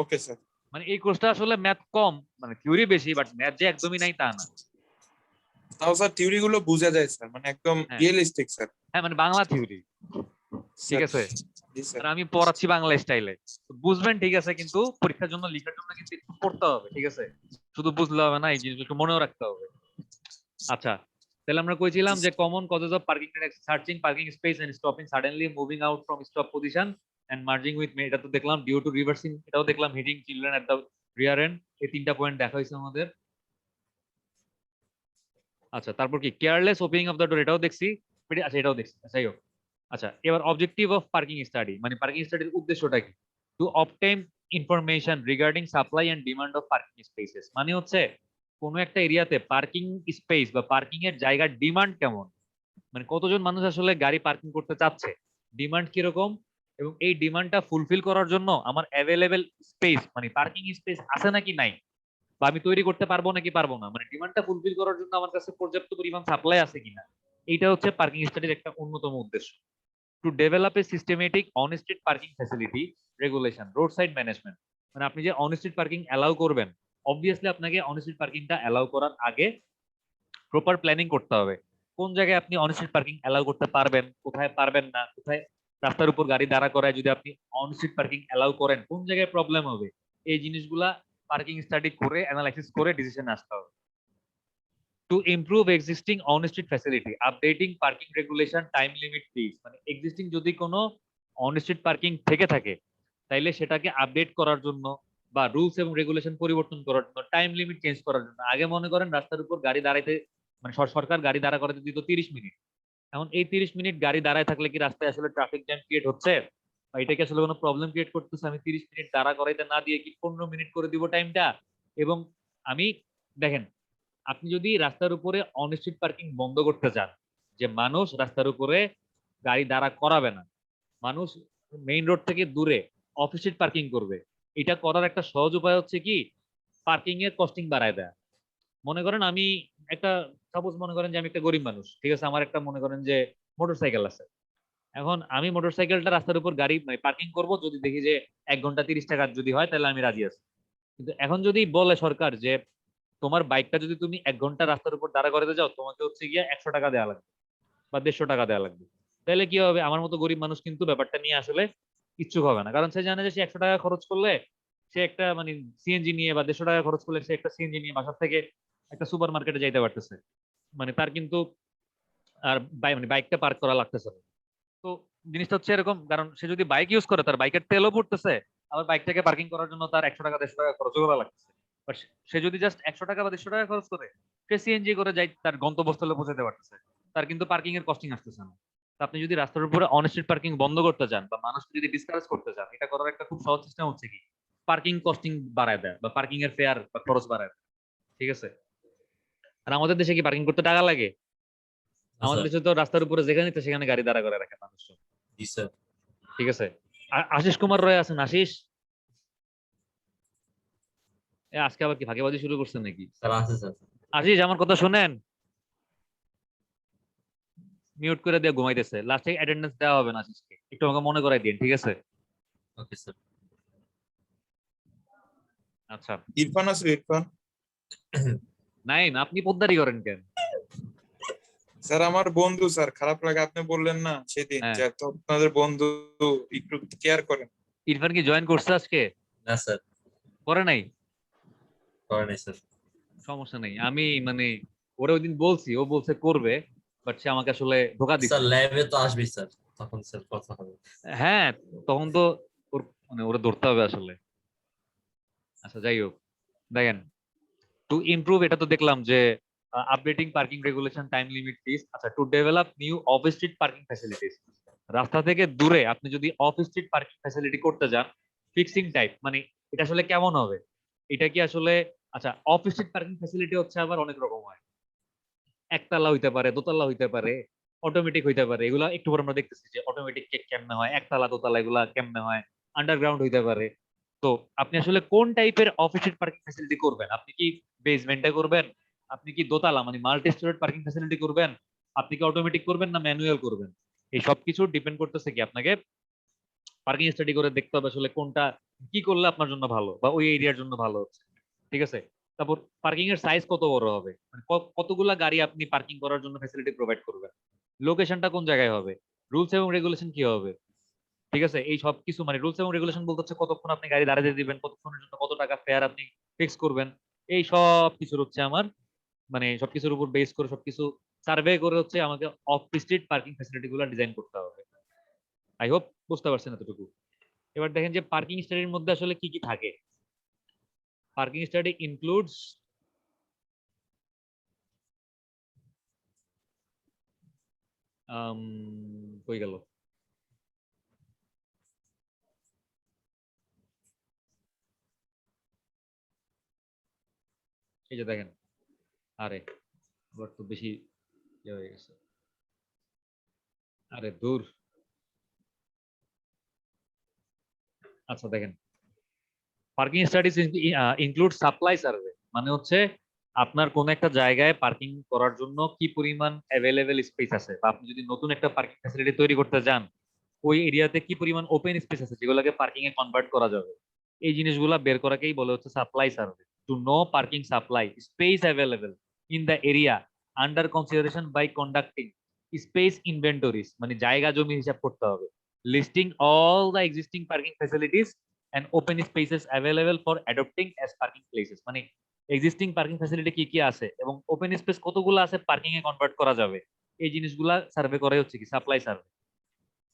Okay sir. মানে এই কোর্সটা আসলে ম্যাথ কম, মানে থিওরি বেশি, বাট ম্যাথ যে একদমই নাই তা না। তাও স্যার থিওরি গুলো বোঝা যায় স্যার, মানে একদম হ্যাঁ রিয়েলিস্টিক স্যার। হ্যাঁ, মানে বাংলা থিওরি, ঠিক স্যার আছে। জি স্যার। আর আমি পড়াচ্ছি বাংলা স্টাইলে, বুঝবেন ঠিক আছে, কিন্তু পরীক্ষার জন্য লেখার জন্য কিন্তু একটু পড়তে হবে, ঠিক আছে। শুধু বুঝলে হবে না, এই জিনিসগুলো একটু মনেও রাখতে হবে। আচ্ছা, তাহলে আমরা কইছিলাম যে common causes of parking, searching parking space and stopping suddenly, moving out from stop position and merging with এটা তো দেখলাম, ডিউ টু রিভার্সিং এটাও দেখলাম, hitting children at the rear end, এই তিনটা পয়েন্ট দেখা হয়েছে আমাদের। আচ্ছা, তারপর কি careless opening of the door, এটাও দেখছি। আচ্ছা, এটাও দেখছি, যাই হোক। আচ্ছা, এবার অবজেক্টিভ অফ পার্কিং স্টাডি, মানে পার্কিং স্টাডির উদ্দেশ্যটা কি? To obtain information regarding supply and demand of parking spaces, মানে হচ্ছে কোনো একটা এরিয়াতে পার্কিং স্পেস বা পার্কিং এর জায়গার ডিমান্ড কেমন, মানে কতজন মানুষ আসলে গাড়ি পার্কিং করতে চাচ্ছে, ডিমান্ড কিরকম, এবং এই ডিমান্ডটা ফুলফিল করার জন্য আমার অ্যাভেলেবেল স্পেস, মানে পার্কিং স্পেস আছে নাকি নাই, বা আমি তৈরি করতে পারবো নাকি পারবো না, মানে ডিমান্ডটা ফুলফিল করার জন্য আমার কাছে পর্যাপ্ত পরিমাণ সাপ্লাই আছে কিনা। এইটা হচ্ছে পার্কিং স্টাডির একটা অন্যতম উদ্দেশ্য। To develop a systematic on street parking facility regulation road side management, মানে আপনি যে অন স্ট্রিট পার্কিং অ্যালাউ করবেন, অবভিয়াসলি আপনাকে অন স্ট্রিট পার্কিংটা অ্যালাউ করার আগে প্রপার প্ল্যানিং করতে হবে। কোন জায়গায় আপনি অন স্ট্রিট পার্কিং অ্যালাউ করতে পারবেন, কোথায় পারবেন না, কোথায় রাস্তার উপর গাড়ি দাঁড়া করায় যদি আপনি অন স্ট্রিট পার্কিং অ্যালাউ করেন কোন জায়গায় প্রবলেম হবে, এই জিনিসগুলা পার্কিং স্টাডি করে অ্যানালাইসিস করে ডিসিশন আসতে হবে। To improve existing on street facility updating parking regulation time limit fees, মানে এক্সিস্টিং যদি কোনো অন স্ট্রিট পার্কিং থেকে থাকে তাইলে সেটাকে আপডেট করার জন্য বা রুলস এবং রেগুলেশন পরিবর্তন করার জন্য, টাইম লিমিট চেঞ্জ করার জন্য। আগে মনে করেন রাস্তার উপর গাড়ি দাঁড়াইতে, মানে সরকার গাড়ি দাঁড়া করাতে দিত 30 মিনিট, এখন এই 30 মিনিট গাড়ি দাঁড়ায় থাকলে কি রাস্তায় আসলে ট্রাফিক জ্যাম ক্রিয়েট হচ্ছে, বা এটা কি আসলে কোনো প্রবলেম ক্রিয়েট করতেছে? আমি 30 মিনিট দাঁড়া করাইতে না দিয়ে কি 15 মিনিট করে দিব টাইমটা। এবং আমি, দেখেন, আপনি যদি রাস্তার উপরে অন স্ট্রিট পার্কিং বন্ধ করতে চান, যে মানুষ রাস্তার উপরে গাড়ি দাঁড়া করাবে না, মানুষ মেইন রোড থেকে দূরে অফ স্ট্রিট পার্কিং করবে, এটা করার একটা সহজ উপায় হচ্ছে কি পার্কিং এর কস্টিং বাড়ায় দেয়। মনে করেন আমি একটা, সাপোজ মনে করেন যে আমি একটা গরিব মানুষ, ঠিক আছে, আমার একটা মনে করেন যে মোটরসাইকেল আছে, এখন আমি মোটরসাইকেলটা রাস্তার উপর গাড়ি মানে পার্কিং করব, যদি দেখি যে 1 ঘন্টা 30 টাকা যদি হয় তাহলে আমি রাজি আছি। কিন্তু এখন যদি বলে সরকার যে তোমার বাইকটা যদি তুমি 1 ঘন্টা রাস্তার উপর দাঁড়া করাতে যাও তোমাকে হচ্ছে গিয়ে 100 টাকা দেওয়া লাগবে বা 150 টাকা দেওয়া লাগবে, তাহলে কি হবে? আমার মতো গরিব মানুষ কিন্তু ব্যাপারটা নিয়ে আসলে ইচ্ছুক হবে না, কারণ সে জানে যে সে 100 টাকা খরচ করলে সে একটা মানে সিএনজি নিয়ে, বা 150 টাকা খরচ করলে সে একটা সিএনজি নিয়ে বাসার থেকে একটা সুপার মার্কেটে যাইতে পারতেছে, মানে তার কিন্তু আর মানে বাইকটা পার্ক করা লাগতেছে না। তো জিনিসটা হচ্ছে এরকম, কারণ সে যদি বাইক ইউজ করে তার বাইকের তেলও পড়তেছে, আবার বাইকটাকে পার্কিং করার জন্য তার 100 টাকা 150 টাকা খরচ করা লাগতেছে। বাট সে যদি জাস্ট 100 টাকা বা 150 টাকা খরচ করে সে সিএনজি করে যাই তার গন্তব্যস্থলে পৌঁছাতে পারতেছে, তার কিন্তু পার্কিং এর কস্টিং আসতেছে না। তো আপনি যদি রাস্তার উপরে অন স্ট্রিট পার্কিং বন্ধ করতে চান বা মানুষকে যদি ডিসকারেজ করতে চান, এটা করার একটা খুব সহজ সিস্টেম হচ্ছে কি পার্কিং কস্টিং বাড়ায় দেয় বা পার্কিং এর ফেয়ার বা খরচ বাড়ায় দেয়, ঠিক আছে। আর আমাদের দেশে কি পার্কিং করতে টাকা লাগে? আমাদের স্যার। দেশে তো রাস্তার উপরে যেখানে ইচ্ছা সেখানে গাড়ি দাঁড়া করে রাখে মানুষ, জি স্যার। ঠিক আছে। আশিস কুমার রয় আছেন, আশিস আজকে আবার কি ফাঁকিবাজি শুরু করছেন নাকি? স্যার আছে স্যার। আশিস আমার কথা শুনেন, মিউট করে দিয়ে ঘুমাইতেছে, লাস্টে অ্যাটেন্ডেন্স দেওয়া হবে না আশিসকে, একটু আমাকে মনে করাই দিন, ঠিক আছে। Okay sir. আচ্ছা, ইরফান আছে ইরফান। নাইম আপনি পোদ্দারি করেন কেন? স্যার আমার বন্ধু স্যার, খারাপ লাগে আপনি বললেন না সেদিন হ্যাঁ, যে তো আপনাদের বন্ধু, একটু কেয়ার করেন। ইরফান কি জয়েন করছে আজকে? না স্যার, করে নাই? করে নাই স্যার। সমস্যা নেই, আমি মানে ওরে ওইদিন বলছি, ও বলছে করবে, বাট সে আমাকে আসলে ধোকা দিচ্ছে। স্যার ল্যাবে তো আসবে স্যার, তখন স্যার কথা হবে। হ্যাঁ, তখন তো ওর মানে ওরে ধরতে হবে আসলে। আচ্ছা, যাই হোক, দেখেন, টু ইমপ্রুভ এটা তো দেখলাম যে updating parking regulation time limit fees. আচ্ছা, to develop new off street parking facilities, রাস্তা থেকে দূরে আপনি যদি অফ স্ট্রিট পার্কিং ফ্যাসিলিটি করতে যান, ফিক্সিং টাইপ, মানে এটা আসলে কেমন হবে, এটা কি আসলে, আচ্ছা অফ স্ট্রিট পার্কিং ফ্যাসিলিটি হচ্ছে আবার অনেক রকম হয়, একতলা হইতে পারে, দোতলা হইতে পারে, অটোমেটিক হইতে পারে, এগুলা একটু পর আমরা দেখতেছি যে অটোমেটিক কেমনে হয়, একতলা দোতলা এগুলা কেমনে হয়, আন্ডারগ্রাউন্ড হইতে পারে। তো আপনি আসলে কোন টাইপের অফ স্ট্রিট পার্কিং ফ্যাসিলিটি করবেন? আপনি কি বেসমেন্টে করবেন, আপনি কি দোতলা মানে মাল্টি স্টোরেড পার্কিং ফ্যাসিলিটি করবেন, আপনি কি অটোমেটিক করবেন না ম্যানুয়াল করবেন, এই সবকিছু ডিপেন্ড করতেছে কি আপনাকে পার্কিং স্টাডি করে দেখতে হবে আসলে কোনটা কি করলে আপনার জন্য ভালো বা ওই এরিয়ার জন্য ভালো হচ্ছে, ঠিক আছে। তারপর পার্কিং এর সাইজ কত বড় হবে, মানে কতগুলা গাড়ি আপনি পার্কিং করার জন্য ফ্যাসিলিটি প্রোভাইড করবেন, লোকেশনটা কোন জায়গায় হবে, রুলস এবং রেগুলেশন কি হবে, ঠিক আছে। এই সব কিছু মানে রুলস এবং রেগুলেশন বলতে হচ্ছে কতক্ষণ আপনি গাড়ি দাঁড়াতে দিবেন, কতক্ষণের জন্য কত টাকা ফেয়ার আপনি ফিক্স করবেন, এই সব কিছুর হচ্ছে আমার মানে সবকিছুর উপর বেস করে সবকিছু সার্ভে করে হচ্ছে আমাকে অফ স্ট্রিট পার্কিং ফ্যাসিলিটি গুলো ডিজাইন করতে হবে। আই হোপ বুঝতে পারছেন এতটুকু। এবার দেখেন যে পার্কিং স্টাডির মধ্যে আসলে কি কি থাকে। পার্কিং স্টাডি ইনক্লুডস কই গেল, এই যে দেখেন, আরে আবার তো বেশি ইয়ে হয়ে গেছে, আরে দূর। আচ্ছা দেখেন, parking studies include supply survey, মানে হচ্ছে আপনার কোন একটা জায়গায় পার্কিং করার জন্য কি পরিমাণ অ্যাভেলেবেল স্পেস আছে, বা আপনি যদি নতুন একটা পার্কিং ফ্যাসিলিটি তৈরি করতে যান ওই এরিয়াতে কি পরিমাণ ওপেন স্পেস আছে যেগুলোকে পার্কিং এ কনভার্ট করা যাবে, এই জিনিসগুলো বের করাকেই বলে হচ্ছে supply survey. To know parking supply space available in the area under consideration by conducting space inventories, মানে জায়গা জমি হিসাব করতে হবে, listing all the existing parking facilities and open spaces available for adopting as parking places, মানে existing parking facility কি কি আছে এবং ওপেন স্পেস কতগুলো আছে পার্কিং এ কনভার্ট করা যাবে, এই জিনিসগুলা সার্ভে করাই হচ্ছে কি supply survey.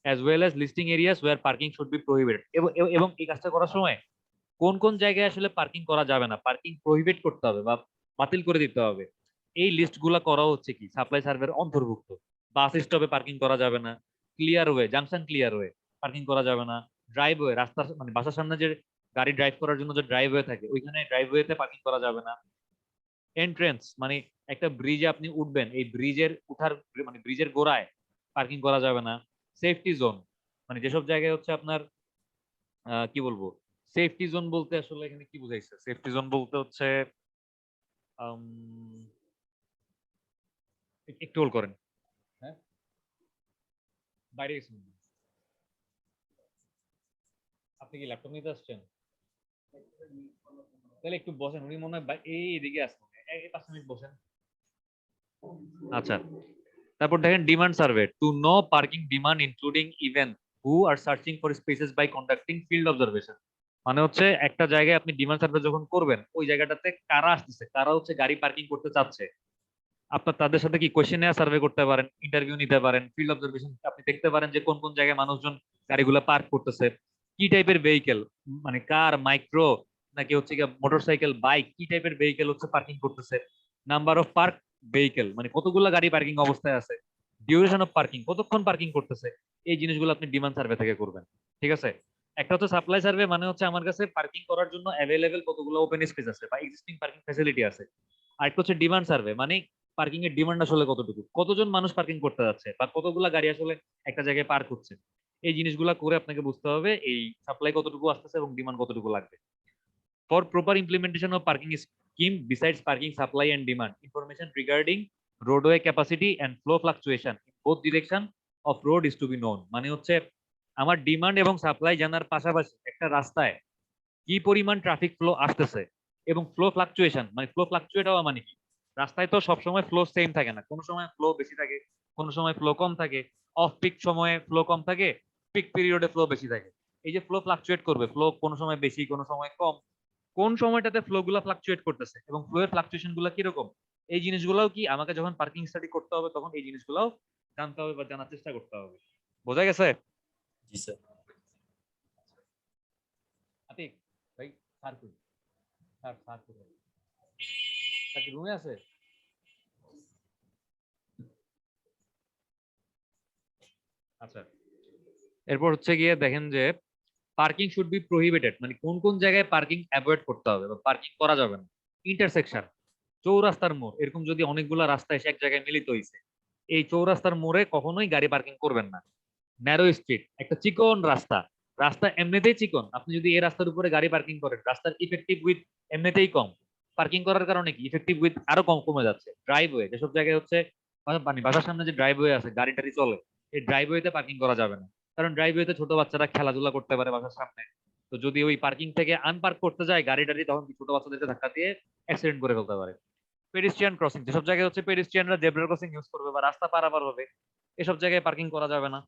as well as listing areas where parking should be prohibited, এবং এই কাজটা করার সময় কোন কোন জায়গায় আসলে পার্কিং করা যাবে না, পার্কিং প্রহিবিট করতে হবে বা বাতিল করে দিতে হবে, এই লিস্ট গুলা করা হচ্ছে কি সাপ্লাই সার্ভের অন্তর্ভুক্ত। বাস স্টপে পার্কিং করা যাবে না, clear way junction clear way parking করা যাবে না, ড্রাইভওয়ে রাস্তার মানে বাসার সামনে যে গাড়ি ড্রাইভ করার জন্য যে ড্রাইভওয়ে থাকে ওইখানে ড্রাইভওয়েতে পার্কিং করা যাবে না, এন্ট্রেন্স মানে একটা ব্রিজে আপনি উঠবেন এই ব্রিজের উঠার মানে ব্রিজের গোড়ায় পার্কিং করা যাবে না, সেফটি জোন মানে যেসব জায়গায় হচ্ছে আপনার কি বলবো, সেফটি জোন বলতে আসলে এখানে কি বুঝাইছে, সেফটি জোন বলতে হচ্ছে আম, একটু হোল্ড করেন, হ্যাঁ বাইরে গেছেন, আপনি কি ল্যাপটপ নিতে আসছেন, তাহলে একটু বসেন, উনি মনে হয় এই এদিকে আসছেন, এই 5 মিনিট বসেন। আচ্ছা, তারপর দেখেন demand survey to know parking demand including even who are searching for spaces by conducting field observation, মানে হচ্ছে একটা জায়গায় আপনি ডিমান্ড সার্ভে যখন করবেন ওই জায়গাটাতে কারা আসতেছে কারা হচ্ছে গাড়ি পার্কিং করতে চাচ্ছে, আপনার তাদের সাথে কি কোয়েশ্চেনিয়ার সার্ভে করতে পারেন, ইন্টারভিউ নিতে পারেন, ফিল্ড অবজারভেশন আপনি দেখতে পারেন যে কোন কোন জায়গায় মানুষজন গাড়িগুলো পার্ক করতেছে, কি টাইপের ভেহিকেল মানে কার মাইক্রো নাকি হচ্ছে গিয়ে মোটরসাইকেল বাইক কি টাইপের ভেহিকেল হচ্ছে পার্কিং করতেছে, নাম্বার অফ পার্ক ভেহিকেল মানে কতগুলো গাড়ি পার্কিং অবস্থায় আছে, ডিউরেশন অফ পার্কিং কতক্ষণ পার্কিং করতেছে, এই জিনিসগুলো আপনি ডিমান্ড সার্ভে থেকে করবেন, ঠিক আছে। একটা হচ্ছে সাপ্লাই সার্ভে, মানে হচ্ছে আমার কাছে পার্কিং করার জন্য অ্যাভেলেবেল কতগুলো ওপেন স্পেস আছে বা এক্সিস্টিং পার্কিং ফ্যাসিলিটি আছে। আর একটা হচ্ছে ডিমান্ড সার্ভে, মানে পার্কিং এর ডিমান্ড আসলে কতটুকু, কতজন মানুষ পার্কিং করতে যাচ্ছে বা কতগুলা গাড়ি আসলে একটা জায়গায় পার্ক হচ্ছে, এই জিনিসগুলা করে আপনাকে বুঝতে হবে এই সাপ্লাই কতটুকু আসতেছে এবং ডিমান্ড কতটুকু লাগবে। For proper implementation of parking scheme besides parking supply and demand information regarding roadway capacity and flow fluctuation in both direction of road is to be known, মানে হচ্ছে আমার ডিমান্ড এবং সাপ্লাই জানার পাশাপাশি একটা রাস্তায় কি পরিমাণ ট্রাফিক ফ্লো আসতেছে এবং ফ্লো ফ্লাকচুয়েশন মানে ফ্লো ফ্লাকচুয়েট হওয়া মানে কি, রাস্তায় তো সবসময় ফ্লো সেম থাকে না, কোনো সময় ফ্লো বেশি থাকে কোনো সময় ফ্লো কম থাকে, অফ পিক সময়ে ফ্লো কম থাকে পিক পিরিয়ডে ফ্লো বেশি থাকে, এই যে ফ্লো ফ্লাকচুয়েট করবে, ফ্লো কোনো সময় বেশি কোনো সময় কম, কোন সময়টাতে ফ্লো গুলা ফ্লাকচুয়েট করতেছে এবং ফ্লো এর ফ্লাকচুয়েশন গুলা কিরকম, এই জিনিসগুলোও কি আমাকে যখন পার্কিং স্টাডি করতে হবে তখন এই জিনিসগুলোও জানতে হবে বা জানার চেষ্টা করতে হবে। বোঝা গেছে? জি স্যার। আতিক ভাই, স্যার কই, স্যার স্যার কই, স্যার কি রুমে আছে? আচ্ছা, এরপর হচ্ছে গিয়ে দেখেন যে পার্কিং শুড বি প্রহিবিটেড, মানে কোন কোন জায়গায় পার্কিং অ্যাভয়েড করতে হবে বা পার্কিং করা যাবে না। ইন্টারসেকশন, চৌরাস্তার মোড়, এরকম যদি অনেকগুলা রাস্তা এসে এক জায়গায় মিলিত হয়েছে এই চৌরাস্তার মোড়ে কখনোই গাড়ি পার্কিং করবেন না। ন্যারো স্ট্রিট, একটা চিকন রাস্তা, রাস্তা এমনিতেই চিকন, আপনি যদি এই রাস্তার উপরে গাড়ি পার্কিং করেন রাস্তার ইফেক্টিভ উইথ এমনিতেই কম, পার্কিং করার কারণে কি ইফেক্টিভ উইথ আরো কম কমে যাচ্ছে। ড্রাইভওয়ে, যেসব জায়গায় হচ্ছে মানে বাসার সামনে যে ড্রাইভওয়ে আছে গাড়ি টাড়ি চলে এই ড্রাইভওয়েতে পার্কিং করা যাবে না। কারণ ড্রাইভওয়েতে ছোট বাচ্চারা খেলাধুলা করতে পারে বাসার সামনে। তো যদি ওই পার্কিং থেকে আনপার্ক করতে যায় গাড়ি টাড়ি, তখন কি ছোট বাচ্চাদেরকে ধাক্কা দিয়ে অ্যাক্সিডেন্ট করে ফেলতে পারে। পেডিস্ট্রিয়ান ক্রসিং, যেসব জায়গায় হচ্ছে পেডিস্ট্রিয়ানরা জেব্রা ক্রসিং ইউজ করবে বা রাস্তা পারাপার হবে, এসব জায়গায় পার্কিং করা যাবে না।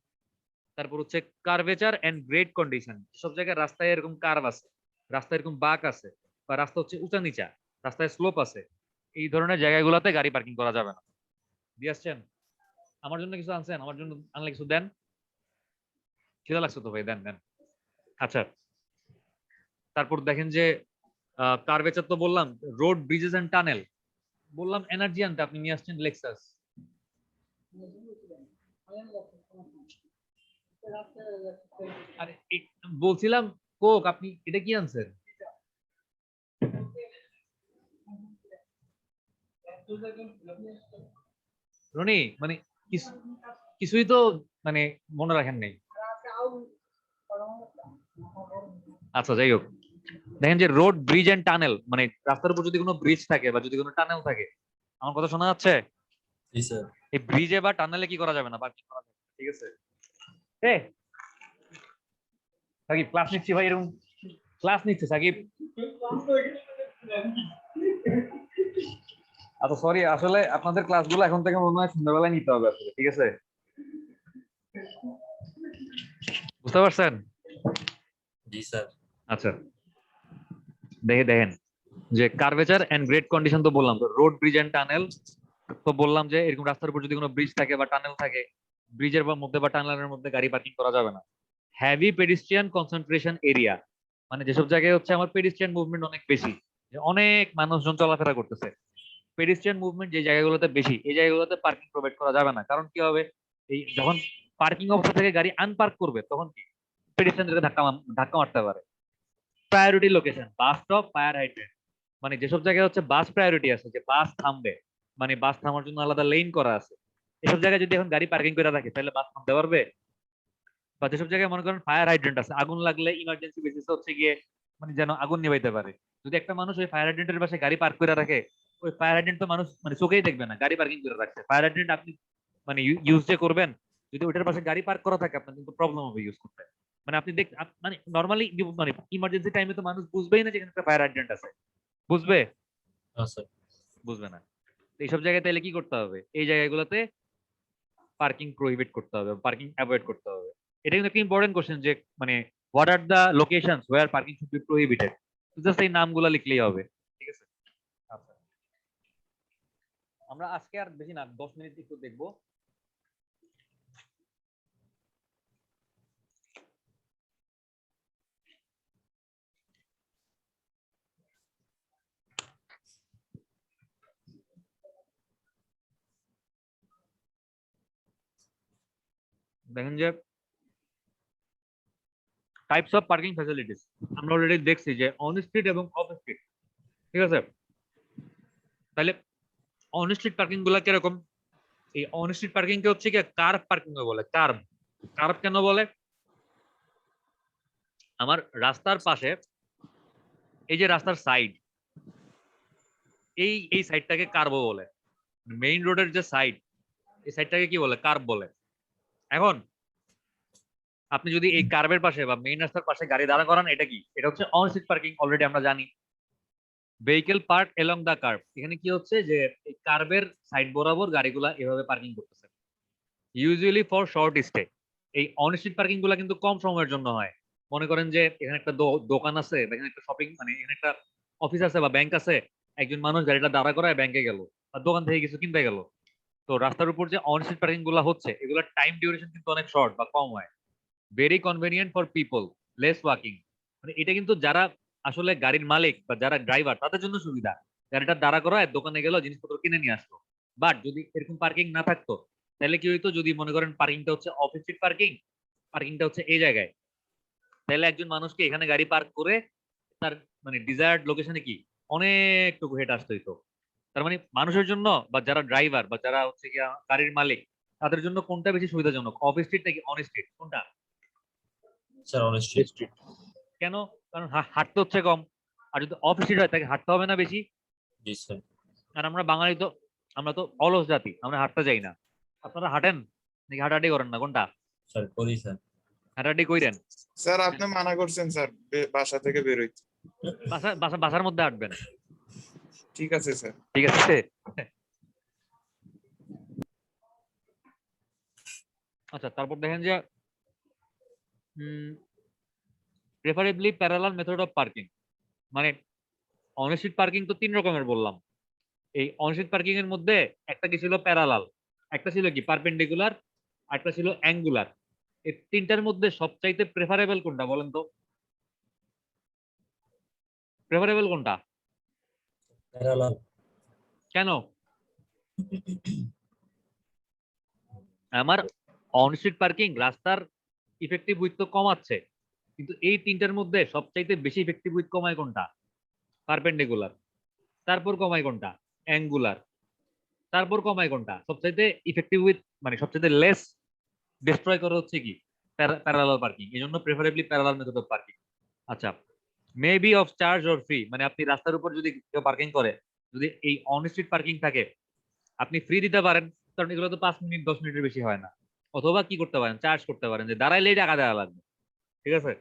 তারপর হচ্ছে কার্ভেচার এন্ড গ্রেড কন্ডিশন, যেসব জায়গায় রাস্তায় এরকম কার্ভ আছে, রাস্তায় এরকম বাঁক আছে, বা রাস্তা হচ্ছে উঁচা নিচা, রাস্তায় স্লোপ আছে, এই ধরনের জায়গাগুলোতে গাড়ি পার্কিং করা যাবে না। দিয়ে আসছেন? আমার জন্য কিছু আনছেন? আমার জন্য আনলে কিছু দেন। খিদা লাগছে তো ভাই, দেন দেন। আচ্ছা, তারপর দেখেন যে কার্ভেচার তো বললাম, রোড ব্রিজেস এন্ড টানেল বললাম, এনার্জি আনতে আপনি নিয়ে আসছেন লেক্সাস। আরে বলছিলাম কোক, আপনি এটা কি আনছেন? রনি মানে কিছুই তো মানে মনে রাখেন নাই। আচ্ছা যাই হোক, দেখেন যে রোড ব্রিজ এন্ড টানেল, মানে রাস্তার উপর যদি কোনো ব্রিজ থাকে বা যদি কোনো টানেল থাকে, আমার কথা শোনা যাচ্ছে? জি স্যার। এই ব্রিজে বা টানেলে কি করা যাবে না, পার্কিং করা যাবে না, ঠিক আছে? এ সাকিব ক্লাস নিচ্ছি ভাই, এরকম ক্লাস নিচ্ছে সাকিব। আচ্ছা সরি, আসলে আপনাদের ক্লাসগুলো এখন থেকে মনে হয় সন্ধ্যাবেলায় নিতে হবে আসলে, ঠিক আছে? বুঝতে পারছেন? জি স্যার। আচ্ছা, দেখেন যে কার্ভেচার এন্ড গ্রেড কন্ডিশন তো বললাম, তো রোড ব্রিজ এন্ড টানেল তো বললাম যে এরকম রাস্তার উপর যদি কোনো ব্রিজ থাকে বা টানেল থাকে, ব্রিজের মধ্যে বা টানেলের মধ্যে গাড়ি পার্কিং করা যাবে না। হ্যাভি পেডিস্ট্রিয়ান কনসেন্ট্রেশন এরিয়া, মানে যেসব জায়গায় হচ্ছে আমার পেডিস্ট্রিয়ান মুভমেন্ট অনেক বেশি, যে অনেক মানুষজন চলাফেরা করতেছে, পেডিস্ট্রিয়ান মুভমেন্ট যে জায়গাগুলোতে বেশি, এই জায়গাগুলোতে পার্কিং প্রোভাইড করা যাবে না। কারণ কি হবে, এই যখন পার্কিং অবস্থা থেকে গাড়ি আনপার্ক করবে, তখন কি পেডিস্ট্রিয়ানদেরকে ধাক্কা মারতে পারে। Priority location, bus stop, fire hydrant, মানে যেসব জায়গায় হচ্ছে বাস প্রায়োরিটি আছে, যে বাস থামবে, মানে বাস থামার জন্য আলাদা লেন করা আছে, এসব জায়গায় যদি এখন গাড়ি পার্কিং করে রাখে তাহলে বাস থামতে পারবে? বা যেসব জায়গায় মনে করেন ফায়ার হাইড্রেন্ট আছে, আগুন লাগলে ইমার্জেন্সি বেসিস হচ্ছে গিয়ে মানে যেন আগুন নিভাইতে পারে, যদি একটা মানুষ ওই ফায়ার হাইড্রেন্টের পাশে গাড়ি পার্ক করে রাখে, ওই ফায়ার হাইড্রেন্ট তো মানুষ মানে চোখেই দেখবে না, গাড়ি পার্কিং করে রাখছে। ফায়ার হাইড্রেন্ট আপনি মানে ইউজ যে করবেন, যদি ওইটার পাশে গাড়ি পার্ক করা থাকে আপনার কিন্তু প্রবলেম হবে ইউজ করতে। মানে আপনি মানে নর্মালি মানে ইমার্জেন্সি টাইমে তো মানুষ বুঝবেই না যে এখানে একটা ফায়ার হাইড্রেন্ট আছে, বুঝবে? হ্যাঁ স্যার। বুঝবে না। তো এইসব জায়গায় তাহলে কি করতে হবে, এই জায়গাগুলোতে পার্কিং প্রহিবিট করতে হবে, পার্কিং অ্যাভয়েড করতে হবে। এটা কিন্তু একটা ইম্পর্টেন্ট কোশ্চেন যে মানে what are the locations where parking should be prohibited, just এই নামগুলো লিখলেই হবে, ঠিক আছে? আচ্ছা, আমরা আজকে আর বেশি না, 10 মিনিট একটু দেখবো। দেখেন যে টাইপস অফ পার্কিং ফ্যাসিলিটিস আমরা অলরেডি দেখছি যে অন স্ট্রিট এবং অফ স্ট্রিট, ঠিক আছে? তাহলে অন স্ট্রিট পার্কিং গুলা কিরকম? এই অন স্ট্রিট পার্কিং কে হচ্ছে কি কার্ভ পার্কিং বলে। কার্ভ, কার্ভ কেন বলে? আমার রাস্তার পাশে এই যে রাস্তার সাইড, এই সাইডটাকে কার্ভ বলে। মেইন রোডের যে সাইড, এই সাইডটাকে কি বলে? কার্ভ বলে। এখন আপনি যদি এই কার্ভের পাশে বা মেইন রাস্তার পাশে গাড়ি দাঁড়া করান, এটা কি? এটা হচ্ছে অন স্ট্রিট পার্কিং, অলরেডি আমরা জানি। ভেহিকেল পার্ক এলং দা কার্ভ, এখানে কি হচ্ছে যে এই কার্ভের সাইড বরাবর গাড়িগুলা এভাবে পার্কিং করতেছে, ইউজুয়ালি ফর শর্ট স্টে। এই অন স্ট্রিট পার্কিং গুলা কিন্তু কম সময়ের জন্য হয়। মনে করেন যে এখানে একটা দোকান আছে, বা এখানে একটা শপিং মানে এখানে একটা অফিস আছে বা ব্যাংক আছে, একজন মানুষ গাড়িটা দাঁড়া করায় ব্যাংকে গেল বা দোকান থেকে কিছু কিনতে গেল। তো রাস্তার উপর যে অন স্ট্রিট পার্কিং গুলা হচ্ছে, এগুলোর টাইম ডিউরেশন কিন্তু অনেক শর্ট বা কম হয়। Very convenient for people, less walking. মানে এটা কিন্তু যারা আসলে গাড়ির মালিক বা যারা ড্রাইভার তাদের জন্য সুবিধা, গাড়িটা দাঁড়া করায় দোকানে গেল, জিনিসপত্র কিনে নিয়ে আসলো। বাট যদি এরকম পার্কিং না থাকতো, তাহলে কি হইতো, যদি মনে করেন পার্কিংটা হচ্ছে অফ স্ট্রিট পার্কিং, পার্কিংটা হচ্ছে এই জায়গায়, তাহলে একজন মানুষকে এখানে গাড়ি পার্ক করে তার মানে ডিজায়ার্ড লোকেশনে কি অনেকটুকু হেঁটে আসতে হইতো। তার মানে মানুষের জন্য বা যারা ড্রাইভার বা যারা হচ্ছে কি গাড়ির মালিক, তাদের জন্য কোনটা বেশি সুবিধাজনক, অফ স্ট্রিট নাকি অন স্ট্রিট, কোনটা? Sir on street. কেন? কারণ হাঁটতে হচ্ছে কম। আর যদি অফ স্ট্রিট হয় তাকে হাঁটতে হবে না বেশি। জি স্যার। আর আমরা বাঙালি তো, আমরা তো অলস জাতি, আমরা হাঁটতে যাই না। আপনারা হাঁটেন নাকি হাঁটাহাঁটি করেন না, কোনটা? স্যার করি স্যার। হাঁটাহাঁটি কইরেন, স্যার আপনি মানা করছেন স্যার বাসা থেকে বেরোইতে। বাসার মধ্যে হাঁটবেন, ঠিক আছে স্যার। ঠিক আছে। আচ্ছা, তারপর দেখেন যে preferably parallel method of parking, মানে অন স্ট্রিট পার্কিং তো 3 রকমের বললাম। এই অন স্ট্রিট পার্কিং এর মধ্যে একটা কি ছিল প্যারালাল, একটা ছিল কি পারপেন্ডিকুলার, একটা ছিল অ্যাঙ্গুলার। এই তিনটার মধ্যে সবচাইতে প্রেফারেবল কোনটা বলেন তো? প্রেফারেবল কোনটা? প্যারালাল। কেন? আমার অন স্ট্রিট পার্কিং রাস্তার ইফেক্টিভ উইথ তো কমাচ্ছে, কিন্তু এই তিনটার মধ্যে সবচাইতে বেশি ইফেক্টিভ উইথ কমায় কোনটা? পারপেন্ডিকুলার। তারপর কমায় কোনটা? অ্যাঙ্গুলার। তারপর কমায় কোনটা? সবচাইতে ইফেক্টিভ উইথ মানে সবচাইতে লেস ডিস্ট্রয় করা হচ্ছে কি? Parallel parking. এই জন্য preferably parallel method of parking. আচ্ছা, maybe off charge or free, মানে আপনি রাস্তার উপর যদি কেউ পার্কিং করে, যদি এই অন স্ট্রিট পার্কিং থাকে, আপনি ফ্রি দিতে পারেন, কারণ এগুলো তো 5 মিনিট 10 মিনিটের বেশি হয় না। অথবা কি করতে পারেন, চার্জ করতে পারেন, যে দাঁড়াইলেই টাকা দেওয়া লাগবে। ঠিক আছে।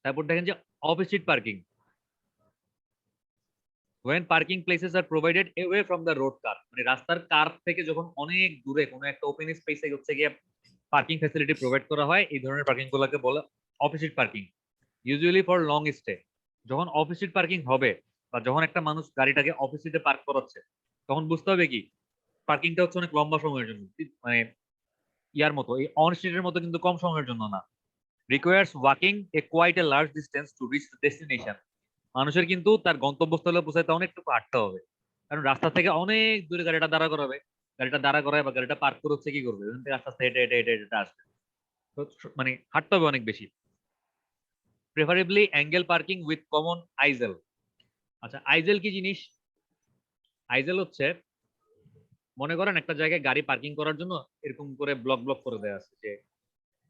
তারপর দেখেন যে off street parking, when parking places are provided away from the road car, মানে রাস্তার কার্ভ থেকে যখন অনেক দূরে কোনো একটা ওপেন স্পেসে হচ্ছে গিয়ে পার্কিং ফ্যাসিলিটি প্রোভাইড করা হয়, এই ধরনের পার্কিং গুলোকে বলে of street parking. Usually for long stay. যখন অফ স্ট্রিট পার্কিং হবে বা যখন একটা মানুষ গাড়িটাকে অফ স্ট্রিটে পার্ক করাচ্ছে, তখন বুঝতে হবে কি পার্কিংটা হচ্ছে অনেক লম্বা সময়ের জন্য, মানে ইয়ার মতো, এই অন স্ট্রিটের মতো কিন্তু কম সময়ের জন্য না। Requires walking a quite a large distance to reach the destination. মানুষের কিন্তু তার গন্তব্যস্থলে পৌঁছাতে অনেকটুকু হাঁটতে হবে, কারণ রাস্তা থেকে অনেক দূরে গাড়িটা দাঁড়া করাবে, গাড়িটা দাঁড়া করায় বা গাড়িটা পার্ক করে হচ্ছে কি করবে, ওখান থেকে আস্তে আস্তে হেঁটে হেঁটে হেঁটে হেঁটে আসবে। তো মানে হাঁটতে হবে অনেক বেশি। Preferably angle parking with common aisle. আচ্ছা, আইজেল কি জিনিস? আইজেল হচ্ছে, মনে করেন একটা জায়গায় গাড়ি পার্কিং করার জন্য এরকম করে ব্লক ব্লক করে দেওয়া আছে, যে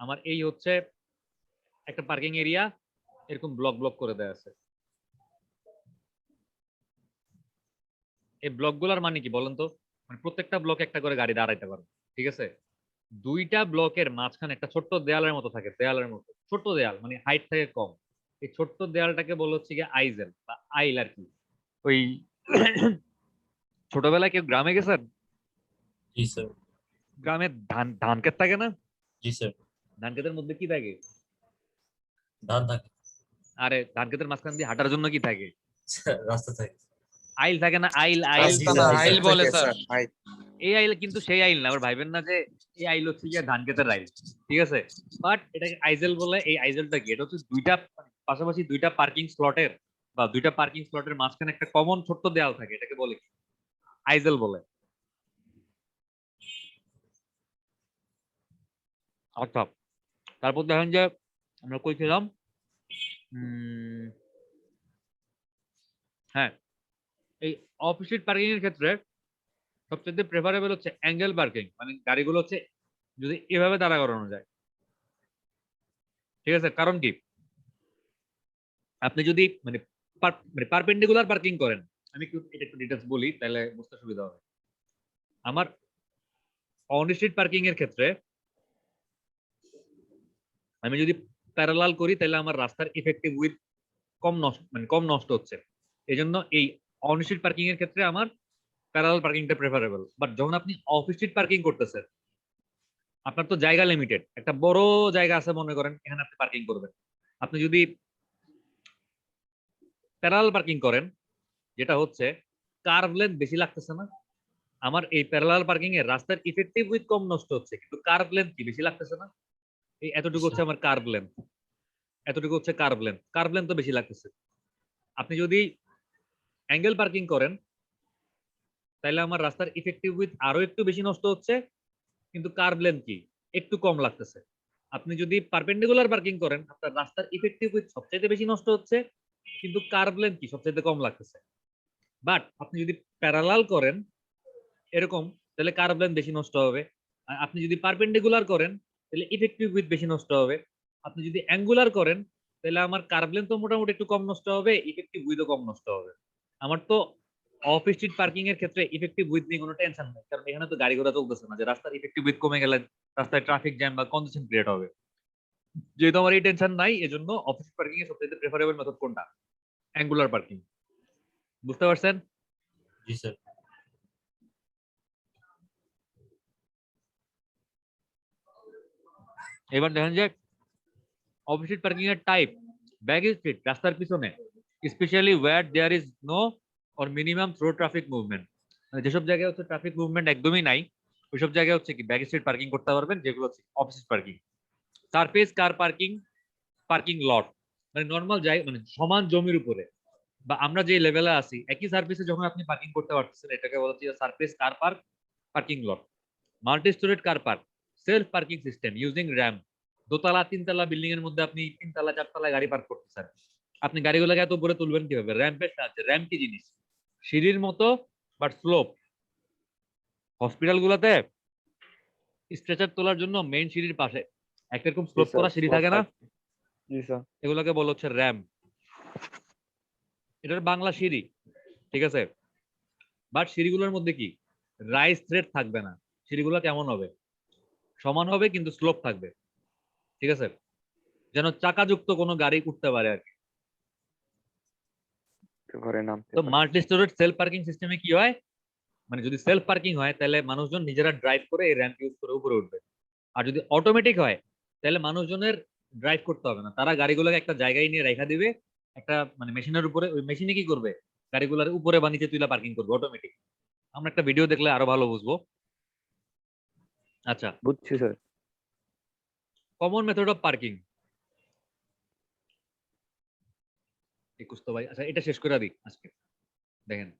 আমার এই হচ্ছে একটা পার্কিং এরিয়া, এরকম ব্লক ব্লক করে দেওয়া আছে। এই ব্লকগুলোর মানে কি বলেন তো? মানে প্রত্যেকটা ব্লকে একটা করে গাড়ি দাঁড়াইতে পারবে, ঠিক আছে। দুইটা ব্লকের মাঝখানে একটা ছোট্ট দেয়ালের মতো থাকে, দেয়ালের মতো ছোট্ট দেয়াল, মানে হাইট থেকে কম। এই ছোট্ট দেয়ালটাকে বলা হচ্ছে গিয়ে আইজেল বা আইল আর কি। ওই ছোটবেলায় কেউ গ্রামে গেছেন? জি স্যার। গ্রামে ধান ধান ক্ষেত থাকে না? জি স্যার। ধান ক্ষেতের মধ্যে কি থাকে? ধান থাকে। আরে ধান ক্ষেতের মাঝখান দিয়ে হাঁটার জন্য কি থাকে? রাস্তা থাকে। আইল থাকে না? আইল আইল। রাস্তা না, আইল বলে স্যার। আইল। এই আইল কিন্তু সেই আইল না, আবার ভাইবেন না যে এই আইল হচ্ছে গিয়ে ধান ক্ষেতের আইল, ঠিক আছে। বাট এটাকে আইজেল বলে। এই আইজেলটা কি? এটা হচ্ছে দুইটা পাশাপাশি দুইটা পার্কিং স্লটের বা দুইটা পার্কিং স্লটের মাঝখানে একটা কমন ছোট্ট দেয়াল থাকে, এটাকে বলে কি? আইজেল বলে। আচ্ছা, তারপর দেখেন যে আমরা কই ছিলাম? হ্যাঁ, এই অফ স্ট্রিট পার্কিং এর ক্ষেত্রে সবচেয়ে প্রেফারেবল হচ্ছে অ্যাঙ্গেল পার্কিং, মানে গাড়িগুলো হচ্ছে যদি এভাবে দাঁড়া করানো যায়, ঠিক আছে। কারণ কি, আপনি যদি মানে পারপেন্ডিকুলার পার্কিং করেন, আমি এটা একটু ডিটেলস বলি তাহলে বুঝতে সুবিধা হবে। আমার অন স্ট্রিট পার্কিং এর ক্ষেত্রে আমি যদি প্যারালাল করি, তাহলে আমার রাস্তার ইফেক্টিভ উইথ কম নষ্ট হচ্ছে। এই জন্য এই অন স্ট্রিট পার্কিং এর ক্ষেত্রে আমার প্যারালাল পার্কিংটা প্রেফারেবল। বাট যখন আপনি অফ স্ট্রিট পার্কিং করতেছেন, আপনার তো জায়গা লিমিটেড, একটা বড় জায়গা আছে মনে করেন, এখানে আপনি পার্কিং করবেন। আপনি যদি প্যারালাল পার্কিং করেন, যেটা হচ্ছে কার্ভ লেন্থ বেশি লাগতেছে না, আমার এই প্যারালাল পার্কিং এর রাস্তার ইফেক্টিভ উইথ কম নষ্ট হচ্ছে, কিন্তু কার্ভ লেন্থ কি বেশি লাগতেছে না? এই এতটুকু হচ্ছে আমার কার্ভ লেন্থ, এতটুকু হচ্ছে কার্ভ লেন্থ, কার্ভ লেন্থ তো বেশি লাগতেছে। আপনি যদি অ্যাঙ্গেল পার্কিং করেন, তাহলে আমার রাস্তার ইফেক্টিভ উইথ আরো একটু বেশি নষ্ট হচ্ছে, কিন্তু কার্ভ লেন্থ কি একটু কম লাগতেছে। আপনি যদি পারপেন্ডিকুলার পার্কিং করেন, আপনার রাস্তার ইফেক্টিভ উইথ সবচেয়ে বেশি নষ্ট হচ্ছে, কিন্তু কার্ভ লেন্থ কি সবচেয়ে কম লাগতেছে। বাট আপনি যদি প্যারালাল করেন এরকম, তাহলে কার্ভ লেন্থ বেশি নষ্ট হবে। আর আপনি যদি পারপেন্ডিকুলার করেন, তাহলে ইফেক্টিভ উইথ বেশি নষ্ট হবে। আপনি যদি অ্যাঙ্গুলার করেন, তাহলে আমার কার্ভ লেন্থ তো মোটামুটি একটু কম নষ্ট হবে, ইফেক্টিভ উইথও কম নষ্ট হবে। আমার তো অফ স্ট্রিট পার্কিং এর ক্ষেত্রে ইফেক্টিভ উইথ নিয়ে কোনো টেনশন নেই, কারণ এখানে তো গাড়ি ঘোড়া চলতেছে না যে রাস্তার ইফেক্টিভ উইথ কমে গেলে রাস্তায় ট্রাফিক জ্যাম বা কনজেশন ক্রিয়েট হবে। যেহেতু আমার এই টেনশন নাই, এজন্য অফ স্ট্রিট পার্কিং এর সবচেয়ে প্রেফারেবল মেথড কোনটা? Angular parking. বুঝতে পারছেন? জি স্যার। এবার দেখেন যে অফ স্ট্রিট পার্কিং এর টাইপ, ব্যাক স্ট্রিট রাস্তার পিছনে, specially where there is no or minimum through traffic movement, মানে যেসব জায়গায় হচ্ছে ট্রাফিক মুভমেন্ট একদমই নাই ওইসব জায়গায় হচ্ছে কি ব্যাক স্ট্রিট পার্কিং করতে পারবেন, যেগুলো হচ্ছে of street parking. Surface car parking, parking lot, মানে নর্মাল জায়গা, মানে সমান জমির উপরে বা আমরা যে লেভেলে আছি একই সার্ভিসে যখন আপনি পার্কিং করতে পারতেছেন, এটাকে বলা হচ্ছে surface car park, parking lot. Multi storeyed car park, self parking system using ramp, দোতলা তিনতলা বিল্ডিং এর মধ্যে আপনি তিনতলা চারতলা গাড়ি পার্ক করতেছেন, আপনি গাড়িগুলোকে এত উপরে তুলবেন কিভাবে? র্যাম্পের সাহায্যে। র্যাম্প কি জিনিস? সিঁড়ির মতো বাট স্লোপ। হসপিটাল গুলাতে স্ট্রেচার তোলার জন্য মেইন সিঁড়ির পাশে একটা এরকম স্লোপ করা সিঁড়ি থাকে না, জি স্যার। এগুলোকে বলা হচ্ছে র্যাম্প। এটার বাংলা সিঁড়ি, ঠিক আছে? বাট সিঁড়িগুলোর মধ্যে কি রাইস থ্রেড থাকবে না, সিঁড়িগুলো কেমন হবে? সমান হবে কিন্তু স্লোপ থাকবে, ঠিক আছে? যেন চাকাযুক্ত কোনো গাড়ি উঠতে পারে আর কি। ঘরে নামতে তো পারে। মাল্টি স্টোরেজ সেলফ পার্কিং সিস্টেমে কি হয়, মানে যদি সেলফ পার্কিং হয় তাহলে মানুষজন নিজেরা ড্রাইভ করে এই র্যাম্প ইউজ করে উপরে উঠবে। আর যদি অটোমেটিক হয় তাহলে মানুষজনের ড্রাইভ করতে হবে না, তারা গাড়িগুলোকে একটা জায়গায় নিয়ে রেখা দিবে, একটা মানে মেশিনের উপরে, ওই মেশিনে কি করবে গাড়িগুলোর উপরে বা নিচে তুলে পার্কিং করবে অটোমেটিক। আমরা একটা ভিডিও দেখলে আরো ভালো বুঝবো। আচ্ছা, বুঝছি sir. Common method of parking 21 তো ভাই। আচ্ছা এটা শেষ করে দিই আজকে। দেখেন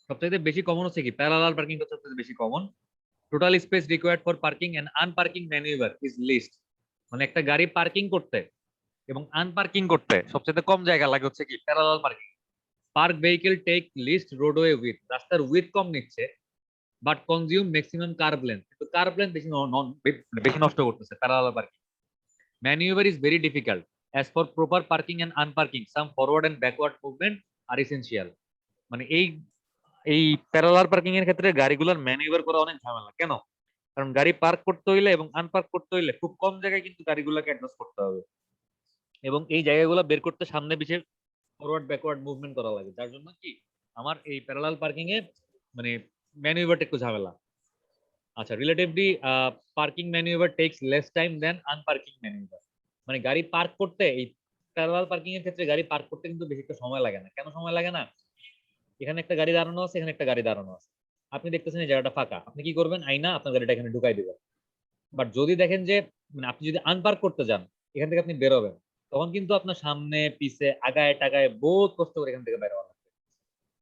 সবচাইতে বেশি কমন হচ্ছে কি প্যারালাল পার্কিং টা সবচেয়ে বেশি কমন। Total space required for parking and unparking manoeuvre is least, মানে একটা গাড়ি পার্কিং করতে এবং আনপার্কিং করতে সবচেয়ে কম জায়গা লাগে হচ্ছে কি parallel parking. Park vehicle take least roadway width, রাস্তার উইথ কম নিচ্ছে but consume maximum curb length, কিন্তু কার্ব লেন্থ বেশি নষ্ট করতেছে parallel parking. Maneuver is very difficult as for proper parking and unparking some forward and backward movement are essential. মানে এই এই প্যারালাল পার্কিং এর ক্ষেত্রে গাড়িগুলোর ম্যানুভার করা অনেক ঝামেলা। কেন? কারণ গাড়ি পার্ক করতে হইলে এবং আনপার্ক করতে হইলে খুব কম জায়গায় কিন্তু গাড়িগুলোকে অ্যাডজাস্ট করতে হবে, এবং এই জায়গাগুলো বের করতে সামনে পিছিয়ে ফরওয়ার্ড ব্যাকওয়ার্ড মুভমেন্ট করা লাগে, যার জন্য কি আমার এই প্যারালাল পার্কিং এ মানে ম্যানুভারটা একটু ঝামেলা। আচ্ছা, relatively parking manoeuvre takes less time than unparking maneuver, মানে গাড়ি পার্ক করতে এই প্যারালাল পার্কিং এর ক্ষেত্রে গাড়ি পার্ক করতে কিন্তু বেশি একটা সময় লাগে না। কেন সময় লাগে না? এখানে একটা গাড়ি দাঁড়ানো আছে, এখানে একটা গাড়ি দাঁড়ানো আছে, আপনি দেখতেছেন এই জায়গাটা ফাঁকা, আপনি কি করবেন? আইনা আপনার গাড়িটা এখানে ঢুকাই দিবেন। বাট যদি দেখেন যে মানে আপনি যদি আনপার্ক করতে যান, এখান থেকে আপনি বেরোবেন, তখন কিন্তু আপনার সামনে পিছে আগায় টাগায় বহুত কষ্ট করে এখান থেকে বের হওয়া লাগবে,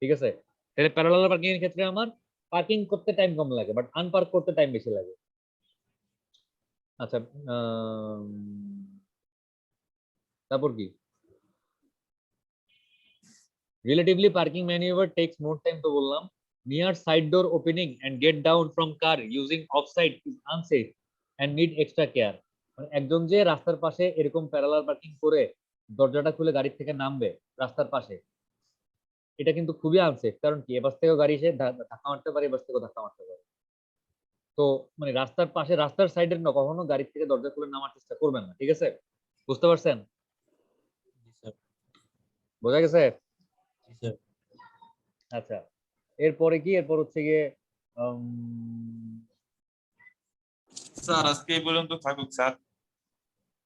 ঠিক আছে? তাহলে প্যারালাল পার্কিং এর ক্ষেত্রে আমার পার্কিং করতে টাইম কম লাগে বাট আনপার্ক করতে টাইম বেশি লাগে। আচ্ছা, তারপর কি relatively parking manoeuvre takes more time, তো বললাম। Near side door opening and get down from car using off side is unsafe and need extra care. মানে একজন যে রাস্তার পাশে এরকম প্যারালাল পার্কিং করে দরজাটা খুলে গাড়ি থেকে নামবে রাস্তার পাশে, এটা কিন্তু খুবই আনসেফ। কারণ কি এবার থেকেও গাড়ি এসে ধাক্কা মারতে পারে, এবার থেকেও ধাক্কা মারতে পারে। তো মানে রাস্তার পাশে রাস্তার সাইডের না কখনো গাড়ি থেকে দরজা খুলে নামার চেষ্টা করবেন না, ঠিক আছে? বুঝতে পারছেন? জি স্যার। বোঝা গেছে? জি স্যার। আচ্ছা, এরপরে কি? এরপর হচ্ছে গিয়ে স্যার আজকে এই পর্যন্ত থাকুক স্যার।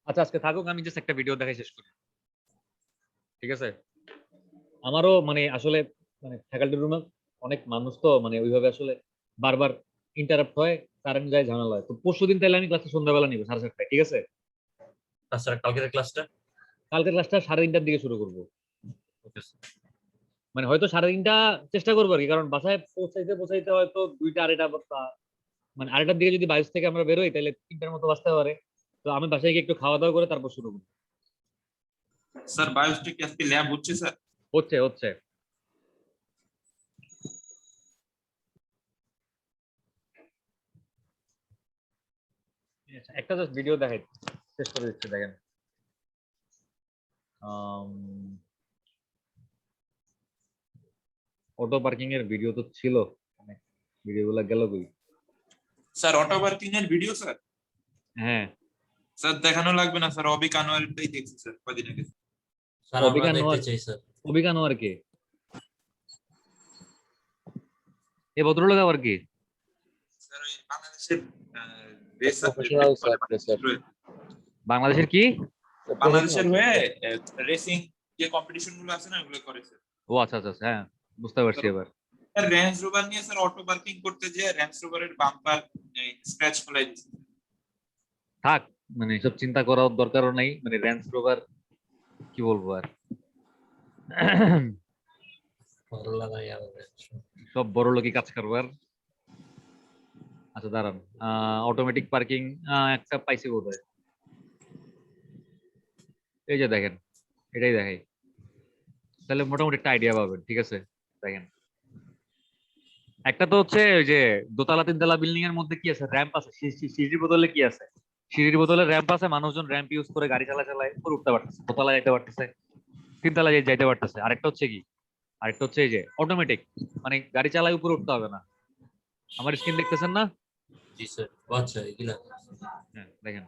আচ্ছা আজকে থাকুক, আমি জাস্ট একটা ভিডিও দেখাই শেষ করি, ঠিক আছে? আমারও মানে আসলে মানে ফ্যাকাল্টি রুমে অনেক মানুষ তো মানে ওইভাবে আসলে বারবার ইন্টারাপ্ট হয়, কারেন্ট যায়, ঝামেলা হয়। তো পরশুদিন তাহলে আমি ক্লাসটা সন্ধ্যাবেলা নিবো 7:30টায়, ঠিক আছে? স্যার কালকের ক্লাসটা? কালকের ক্লাসটা 3:30টার দিকে শুরু করবো। Okay sir. মানে হয়তো 3:30টা চেষ্টা করবো আর কি, কারণ বাসায় পৌঁছাইতে পৌঁছাইতে হয়তো 2টা 2:30 মানে 2:30টার দিকে যদি বায়ুস থেকে আমরা বেরোই তাহলে 3টার মতো বাজতে পারে। তো আমি বাসায় গিয়ে একটু খাওয়া দাওয়া করে তারপর শুরু করবো। স্যার বায়োস্টিক আজকে ল্যাব হচ্ছে স্যার? হচ্ছে হচ্ছে। আচ্ছা, একটা জাস্ট ভিডিও দেখাই, শেষ করে দিচ্ছি, দেখেন। অটো পার্কিং এর ভিডিও তো ছিল, ভিডিওগুলো গেল কই? স্যার অটো পার্কিং এর ভিডিও স্যার হ্যাঁ, স্যার দেখানো লাগবে না স্যার, অবিক আনোয়ারটাই দেখছি স্যার কদিন আগে। স্যার আমরা অবিকা দেখতে নোয়ার, চাই স্যার। অবিকা নোয়ার কে? এ ভদ্রলোক আবার কি? স্যার ওই বাংলাদেশের রেসার, প্রফেশনাল স্যার রেসার বাংলাদেশের কি? বাংলাদেশের হয়ে রেসিং যে কম্পিটিশন গুলো আছে না ওগুলো করে স্যার। ও আচ্ছা আচ্ছা আচ্ছা, হ্যাঁ বুঝতে পারছি এবার। স্যার রেঞ্জ রোভার নিয়ে স্যার অটো পার্কিং করতে যেয়ে রেঞ্জ রোভারের বাম্পার স্ক্র্যাচ ফেলাই দিয়েছে। থাক, মানে সব চিন্তা করার দরকারও নাই, মানে রেঞ্জ রোভার কি বলবো আর। ভালো লাগাই আমাদের। সব বড় লোকই কাজ করবার। আচ্ছা দাঁড়ান, অটোমেটিক পার্কিং একটা পাইছি বোধহয়। এই যে দেখেন, এটাই দেখাই, তাহলে মোটামুটি একটা আইডিয়া পাবেন। ঠিক আছে, দেখেন একটা তো হচ্ছে ওই যে দোতলা তিনতলা বিল্ডিং এর মধ্যে কি আছে, র্যাম্প আছে, সিঁড়ির বদলে কি আছে, সিঁড়ির বদলে র্যাম্প আছে, মানুষজন র্যাম্প ইউজ করে গাড়ি চালায় উপরে উঠতে পারতেছে, দোতলা যাইতে পারতেছে, তিনতলা যাইতে পারতেছে। আরেকটা হচ্ছে কি, আরেকটা হচ্ছে এই যে অটোমেটিক, মানে গাড়ি চালায় উপরে উঠতে হবে না। আমার স্ক্রিন দেখতেছেন না? জি স্যার। আচ্ছা এগুলা হ্যাঁ দেখেন,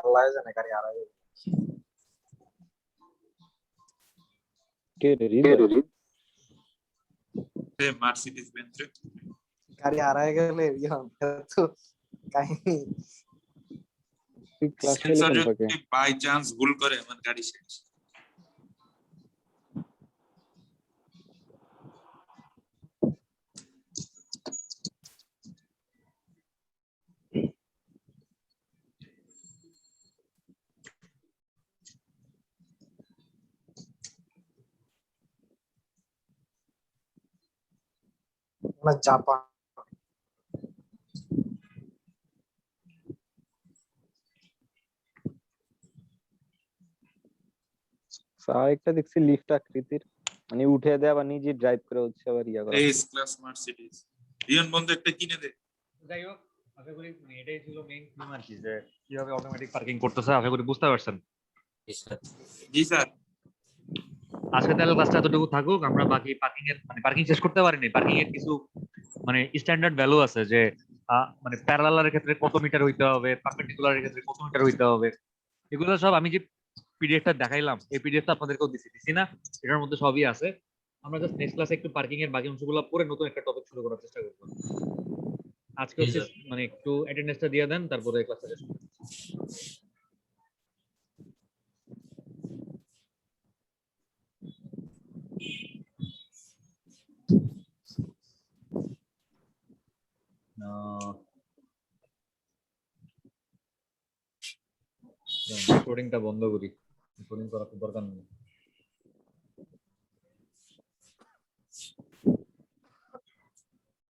আল্লাহ জানে গাড়ি হারাই গেছে। কে রে হৃদয়? মার্সিডিজ বেঞ্চ গাড়ি হারাই গেলে তো কাহিনী। তুই ক্লাস সেন্সর ফেলে কোন পাকে? যদি বাই চান্স ভুল করে আমার গাড়ি শেষ। না জাপান। আরেকটা দেখছি লিফট আকৃতির, মানে উঠে দেয় আবার নিজে ড্রাইভ করে হচ্ছে আবার ইয়া করা। এস ক্লাস মার্সিডিজ রিয়ন বন্ধু একটা কিনে দে। যাই হোক, আশা করি মানে এটাই ছিল মেইন থিম আর কি, যে কিভাবে অটোমেটিক পার্কিং করতেছে। আশা করি বুঝতে পারছেন। জি স্যার। জি স্যার। আজকে তাহলে ক্লাসটা এতটুকু থাকুক, আমরা বাকি পার্কিং এর মানে পার্কিং শেষ করতে পারিনি। পার্কিং এর কিছু মানে স্ট্যান্ডার্ড ভ্যালু আছে, যে মানে প্যারালালের ক্ষেত্রে কত মিটার হইতে হবে, পারপেন্ডিকুলারের ক্ষেত্রে কত মিটার হইতে হবে, এগুলো সব আমি যে পিডিএফটা দেখাইলাম, এই পিডিএফটা আপনাদেরকেও দিছি না, এটার মধ্যে সবই আছে। আমরা জাস্ট নেক্সট ক্লাসে একটু পার্কিং এর বাকি অংশগুলো পরে নতুন একটা টপিক শুরু করার চেষ্টা করব। আজকে জি হচ্ছে স্যার। মানে একটু অ্যাটেন্ডেন্সটা দিয়ে দেন, তারপরে ক্লাসটা শেষ করব। রেকর্ডিংটা বন্ধ করি, রেকর্ডিং করা খুব দরকার নেই।